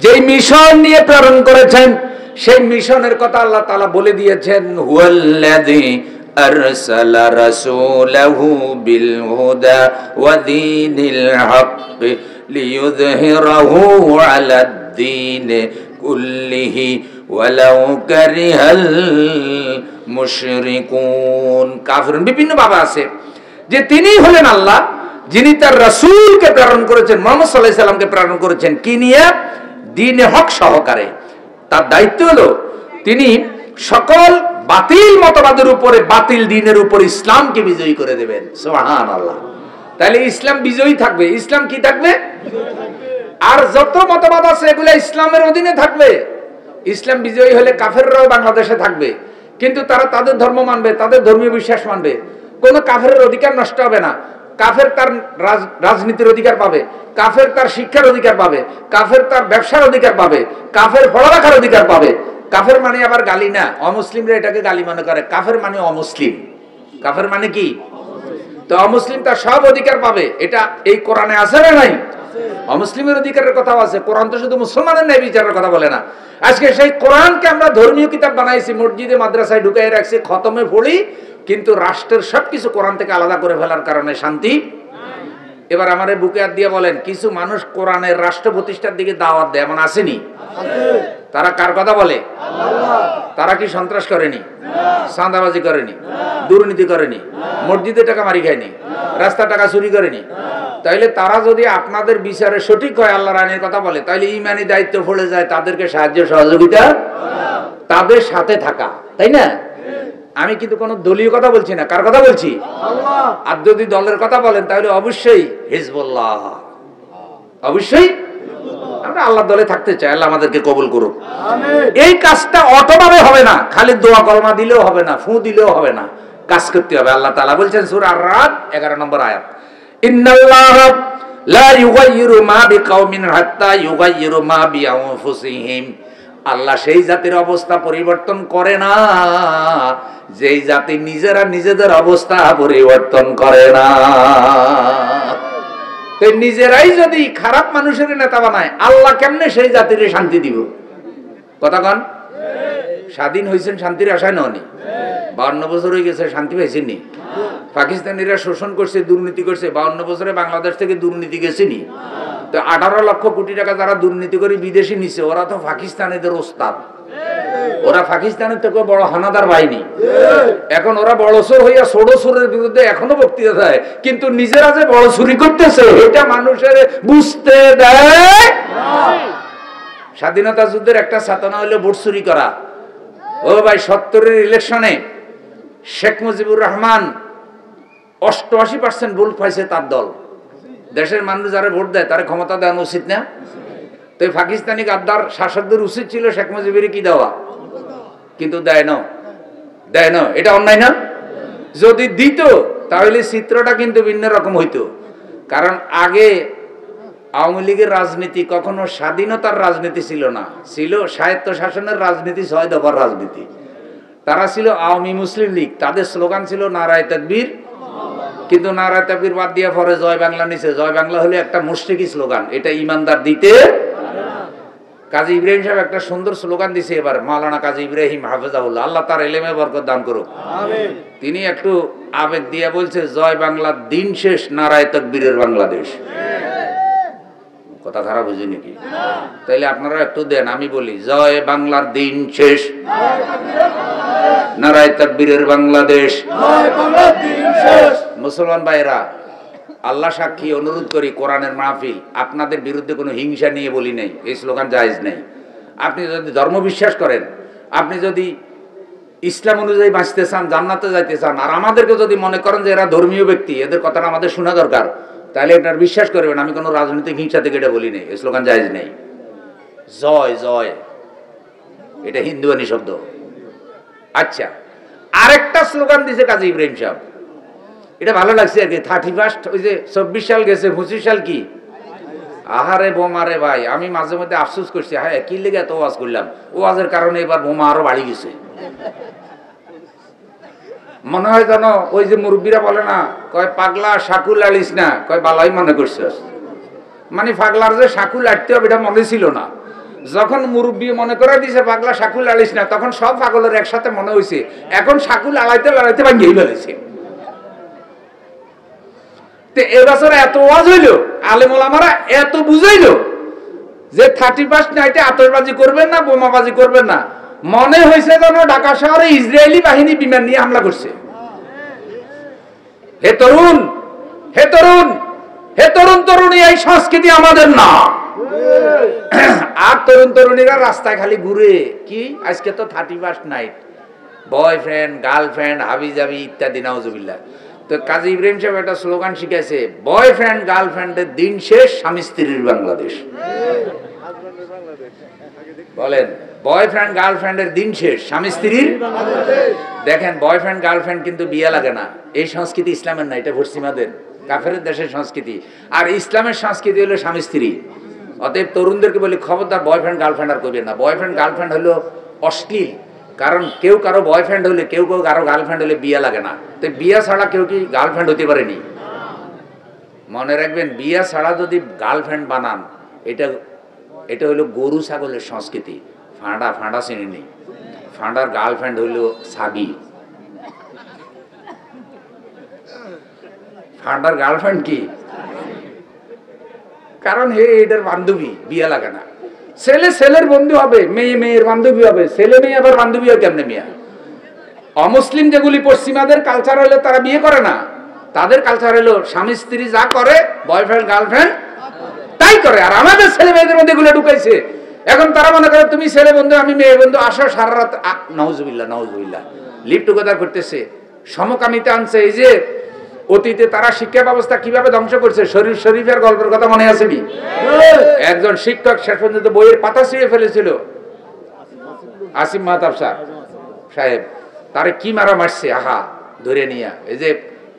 যেই মিশন নিয়ে প্রেরণ করেছেন, সেই মিশনের কথা আল্লাহ তাআলা বলে দিয়েছেন, হুয়াল্লাযী আরসালা রাসূলাহু বিল হুদা ওয়া দীনিল হক লিইয়ুযহিরাহু আলাদ দীন কুল্লিহি ওয়ালাউ কারিহাল মুশরিকুন। কাফিরুন বিভিন্ন ভাবে আছে যে তিনি হলেন আল্লাহ, যিনি তার রাসূলকে প্রেরণ করেছেন, মুহাম্মদ সাল্লাল্লাহু আলাইহি সাল্লামকে প্রেরণ করেছেন কি নিয়ে? দ্বীনে হক সহকারে। তার দায়িত্ব হলো তিনি সকল বাতিল মতবাদের উপরে, বাতিল দ্বীনের উপর ইসলামকে বিজয়ী করে দেবেন। সুবহানাল্লাহ। তাহলে ইসলাম বিজয়ী থাকবে। ইসলাম কি থাকবে? আর যত মতবাদ আছে এগুলো ইসলামের অধীনে থাকবে। ইসলাম বিজয়ী হলে কাফেররাও বাংলাদেশে থাকবে, কিন্তু তারা তাদের ধর্ম মানবে, তাদের ধর্মীয় বিশ্বাস মানবে। কোনো কাফেরের অধিকার নষ্ট হবে না। কাফের তার রাজনীতির অধিকার পাবে, কাফের তার শিক্ষার অধিকার পাবে, কাফের তার ব্যবসার অধিকার পাবে, কাফের পড়ালেখার অধিকার পাবে। কাফের মানে আবার গালি না, অমুসলিমরা এটাকে গালি মনে করে। কাফের মানে অমুসলিম। কাফের মানে কি? তো অমুসলিম তার সব অধিকার পাবে। এটা এই কোরআনে আছে না নাই? অমুসলিমের অধিকারের কথাও আছে। কোরআন তো শুধু মুসলমানের ন্যায় বিচারের কথা বলে না। আজকে সেই কোরআনকে আমরা ধর্মীয় কিতাব বানাইছি, মসজিদে মাদ্রাসায় ঢুকাই রাখছি, খতমে পড়ি, কিন্তু রাষ্ট্রের সবকিছু কোরআন থেকে আলাদা করে ফেলার কারণে শান্তি। এবার আমাদের বুকে হাত দিয়ে বলেন, কিছু মানুষ কোরআনের রাষ্ট্র প্রতিষ্ঠার দিকে দাওয়াত দেয়, এমন আসেনি? তারা কার কথা বলে? তারা কি সন্ত্রাস করেনি, চাঁদাবাজি করেনি, দুর্নীতি করেনি, মসজিদে টাকা মারি খায়নি, রাস্তা টাকা চুরি করেনি? তাইলে তারা যদি আপনাদের বিচারে সঠিক হয়, আল্লাহর আইনের কথা বলে, তাইলে ইমানি দায়িত্ব পড়ে যায় তাদেরকে সাহায্য সহযোগিতা, তাদের সাথে থাকা, তাই না? আমি কিন্তু কোনো দলীয় কথা বলছি না, কার কথা বলছি? আর যদি দলের কথা বলেন তাহলে অবশ্যই হিজবুল্লাহ, অবশ্যই আমরা আল্লাহ দলে থাকতে চাই। আল্লাহ আমাদেরকে কবুল করুক। এই কাজটা অটোভাবে হবে না, খালি দোয়া কলমা দিলেও হবে না, ফু দিলেও হবে না, কাজ করতে হবে। আল্লাহ তাআলা বলছেন সূরা আর-রাদ 11 নম্বর আয়াত, ইন্নাল্লাহা লা ইউগাইয়িরু মা বিকাউমিন হাত্তা ইউগাইয়িরু মা বিআনফুসিহিম। আল্লাহ সেই জাতির অবস্থা পরিবর্তন করে না যেই জাতি নিজেরা নিজেদের অবস্থা পরিবর্তন করে না। তো নিজেরাই যদি খারাপ মানুষের নেতা বানায়, আল্লাহ কেমনে সেই জাতির শান্তি দিব? কথা কন। স্বাধীন হয়েছেন শান্তির আশায় ননি, 52 বছর হয়ে গেছে, শান্তি পাইছেনি? পাকিস্তানিরা শোষণ করছে, দুর্নীতি করছে, 52 বছরে বাংলাদেশ থেকে দুর্নীতি গেছেনি? তো 18 লক্ষ কোটি টাকা যারা দুর্নীতি করে বিদেশি নিছে, ওরা তো পাকিস্তানিদের ওস্তাদ, ওরা পাকিস্তানের থেকে বড় হানাদার বাহিনী। এখন ওরা বড় চোর হইয়া ছোট চোরের বিরুদ্ধে এখনো বক্তৃতা দেয়, কিন্তু নিজেরা যে বড় চুরি করতেছে এটা মানুষের বুঝতে দেয়। স্বাধীনতা যুদ্ধের একটা চেতনা হলো ভোট চুরি করা। ও ভাই, 70-এর ইলেকশনে শেখ মুজিবুর রহমান 88% ভোট পাইছে তার দল। দেশের মানুষ যারা ভোট দেয় তারা ক্ষমতা দেওয়া উচিত না? তো পাকিস্তানি গাদ্দার শাসকদের উচিত ছিল শেখ মুজিবের কি দেওয়া, কিন্তু দেয় না, দেয় না। এটা অন্যায় না? যদি দিত তাহলে চিত্রটা কিন্তু ভিন্ন রকম হইতো। কারণ আগে আওয়ামী লীগের রাজনীতি কখনো স্বাধীনতার রাজনীতি ছিল না, ছিল স্বায়ত্ত শাসনের রাজনীতি, 6 দফার রাজনীতি। তারা ছিল আওয়ামী মুসলিম লীগ, তাদের স্লোগান ছিল নারায়ে তাকবীর, কিন্তু নারায়ে তাকবীর বাদ দিয়ে পরে জয় বাংলা নিছে। জয় বাংলা হলো একটা মুশরিকি স্লোগান, এটা ইমানদার দিতে। কাজী ইব্রাহিম সাহেব একটা সুন্দর স্লোগান দিছে এবার, মাওলানা কাজী ইব্রাহিম হাফেজাহুল্লাহ, আল্লাহ তার ইলমে বরকত দান করুক। তিনি একটু আবেগ দিয়ে বলছে, জয় বাংলা দিন শেষ, নারায়ে তাকবীরের বাংলাদেশ। কথা খারাপ বুঝি নাকি? তাইলে আপনারা একটু দেন, আমি বলি, জয় বাংলার দিন শেষ, নারায়ে তাকবীরের বাংলাদেশ। মুসলমান ভাইরা, আল্লাহ সাক্ষী, অনুরোধ করি, কোরআনের মাহফিল, আপনাদের বিরুদ্ধে কোনো হিংসা নিয়ে বলি নাই, এই স্লোগান জায়েজ নেই। আপনি যদি ধর্ম বিশ্বাস করেন, আপনি যদি ইসলাম অনুযায়ী বাঁচতে চান, জান্নাতে যাইতে চান, আর আমাদেরকে যদি মনে করেন যে এরা ধর্মীয় ব্যক্তি, এদের কথাটা আমাদের শোনা দরকার, তাহলে এটার বিশ্বাস করবেন আমি কোনো রাজনৈতিক হিংসা থেকে এটা বলি নাই, এই স্লোগান জায়েজ নেই। জয় জয় এটা হিন্দুয়ানি শব্দ। আচ্ছা, আরেকটা স্লোগান দিছে কাজী ইব্রাহিম সাহেব, এটা ভালো লাগছে আর কি। 31 ওই যে 24 সাল গেছে, 25 সাল কি? আহারে বোমারে ভাই, আমি মাঝে মধ্যে আফসোস করছি, হ্যাঁ কি লেগে এত ওয়াজ করলাম, ওয়াজের কারণে এবার বোমা আরো বাড়ি গেছে। মনে হয় জানো ওই যে মুরব্বীরা বলে না, কয় পাগলা শাকুল আলিস না, কয় বালাই মনে করছিস, মানে পাগলার যে শাকুল আটতে হবে এটা মনে ছিল না। যখন মুরব্বী মনে করে দিছে পাগলা শাকুল আলিস না, তখন সব পাগলের একসাথে মনে হয়েছে, এখন শাকুল আলাইতে লড়াইতে ভাঙিয়ে ফেলেছে। এবছর এত ওয়াজ হইল, আলেম ওলামারা এত বুঝাইল যে 31 নাইটে আতশবাজি করবেন না, বোমাবাজি করবেন না। মনে হয়েছে যেন ঢাকা শহরে ইসরায়েলি বাহিনী বিমান নিয়ে হামলা করছে। হে তরুণ, হে তরুণ, হে তরুণ তরুণী, এই সংস্কৃতি আমাদের না। আর তরুণ তরুণীরা রাস্তায় খালি ঘুরে কি, আজকে তো 31 নাইট, বয়ফ্রেন্ড গার্লফ্রেন্ড হাবি জাবি ইত্যাদি, নাউজুবিল্লাহ। তো কাজী ইব্রাহিম সাহেব একটা স্লোগান শিখাইছে, বয়ফ্রেন্ড গার্লফ্রেন্ডের দিন শেষ, স্বামী স্ত্রীর বাংলাদেশ। বলেন, বয়ফ্রেন্ড গার্লফ্রেন্ডের দিন শেষ, স্বামী স্ত্রীর। দেখেন, বয়ফ্রেন্ড গার্লফ্রেন্ড কিন্তু বিয়ে লাগে না, এই সংস্কৃতি ইসলামের না, এটা পশ্চিমাদের কাফের দেশের সংস্কৃতি। আর ইসলামের সংস্কৃতি হলো স্বামী স্ত্রী। অতএব তরুণদেরকে বলি, খবরদার বয়ফ্রেন্ড গার্লফ্রেন্ড আর করবেন না। বয়ফ্রেন্ড গার্লফ্রেন্ড হলো অশ্লীল, কারণ কেউ কারো বয়ফ্রেন্ড হলে, কেউ কারো গার্লফ্রেন্ড হলে বিয়ে লাগে না। তো বিয়ে ছাড়া কেউ কি গার্লফ্রেন্ড হতে পারেনি? মনে রাখবেন বিয়া ছাড়া যদি গার্লফ্রেন্ড বানান, এটা এটা হইল গরু ছাগলের সংস্কৃতি। ফাঁড়া ফাঁড়া চিনি নেই, ফাঁড়ার গার্লফ্রেন্ড হইল ছাগি। ফাঁড়ার গার্লফ্রেন্ড কি? কারণ হে এটার বান্ধবী, বিয়া লাগে না। ছেলে ছেলের বন্ধু হবে, মেয়ে মেয়ের বান্ধবী হবে, ছেলে মেয়ে আবার বান্ধবী হয় কেমনে মিয়া? অমুসলিম যেগুলি পশ্চিমাদের কালচার হলে তারা বিয়ে করে না, তাদের কালচার হলো স্বামী স্ত্রী যা করে বয়ফ্রেন্ড গার্লফ্রেন্ড তাই করে। আর আমাদের ছেলে মেয়েদের মধ্যে এগুলো ঢুকাইছে। এখন তারা মনে করে তুমি ছেলে বন্ধু আমি মেয়ে বন্ধু, আসো সারা রাত, নাউজুবিল্লাহ নাউজুবিল্লাহ, লিভ টুগেদার করতেছে, সমকামিতা আনছে। এই যে অতীতে তারা শিক্ষা ব্যবস্থা কিভাবে ধ্বংস করছে, শরীফ শরীফের গল্পের কথা মনে আছে কি? একজন শিক্ষক শেষ পর্যন্ত বইয়ের পাতা ছিঁড়ে ফেলেছিল, আসিম মাহতাব সাহেব। তারে কি মারা মারছে, আহা ধরে নিয়া। এই যে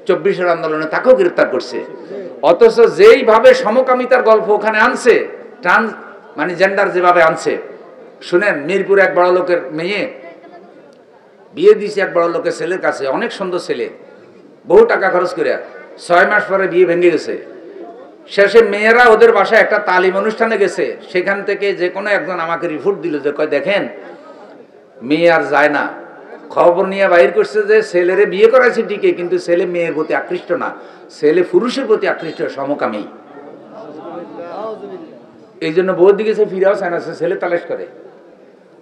24-এর আন্দোলনে তাকেও গ্রেফতার করছে। অথচ যেইভাবে সমকামিতার গল্প ওখানে আনছে, ট্রান্স মানে জেন্ডার যেভাবে আনছে, শুনেন, মিরপুর এক বড় লোকের মেয়ে বিয়ে দিয়েছে এক বড় লোকের ছেলের কাছে, অনেক সুন্দর ছেলে, বহু টাকা খরচ করে। 6 মাস পরে বিয়ে ভেঙে গেছে। শেষে মেয়েরা ওদের বাসায় একটা তালিম অনুষ্ঠানে গেছে, সেখান থেকে যে কোনো একজন আমাকে রিপোর্ট দিল যে কয় দেখেন মেয়ে আর যায় না। খবর নিয়ে বাইর করছে যে ছেলেরে বিয়ে করাইছে ঠিকই, কিন্তু ছেলে মেয়ের প্রতি আকৃষ্ট না, ছেলে পুরুষের প্রতি আকৃষ্ট, সমকামী। এই জন্য বহুত দিকে সে ফিরাও চায় না, ছেলে তালাশ করে।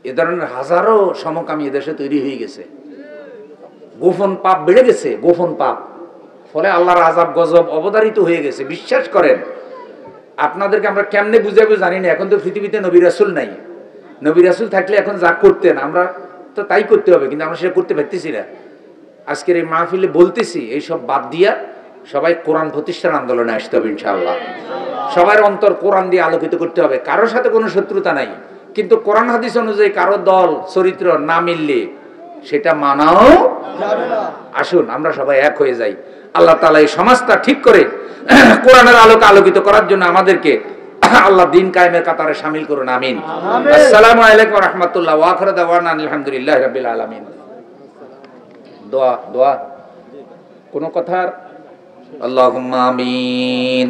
এ ধরনের হাজারো সমকামী এদেশে তৈরি হয়ে গেছে। গোপন পাপ বেড়ে গেছে, গোপন পাপ। ফলে আল্লাহর আযাব গজব অবধারিত হয়ে গেছে। বিশ্বাস করেন, আপনাদেরকে আমরা কেমনে বুঝাবো জানি না। এখন তো পৃথিবীতে নবী রাসূল নাই। নবী রাসূল থাকলে এখন যা করতেন আমরা তো তাই করতে হবে, কিন্তু আমরা সেটা করতে পারতেছি না। আজকের এই মাহফিলে বলতেছি, এইসব বাদ দিয়া সবাই কোরআন প্রতিষ্ঠার আন্দোলনে আসতে হবে ইনশাআল্লাহ। সবার অন্তর কোরআন দিয়ে আলোকিত করতে হবে। কারোর সাথে কোনো শত্রুতা নাই, কিন্তু কোরআন হাদিস অনুযায়ী কারো দল চরিত্র না মিললে সেটা মানাও যাবে না। আসুন আমরা সবাই এক হয়ে যাই। আল্লাহ তাআলা এই সমাজটা ঠিক করে কোরআনের আলোকে আলোকিত করার জন্য আমাদেরকে আল্লাহ দিন কায়েমের কাতারে শামিল করুন, আমিন। আসসালামু আলাইকুম ওয়া রাহমাতুল্লাহ ওয়া আখিরু দাওয়ানা আলহামদুলিল্লাহি রাব্বিল আলামিন। দোয়া দোয়া কোন কথার? আল্লাহুম্মা আমিন।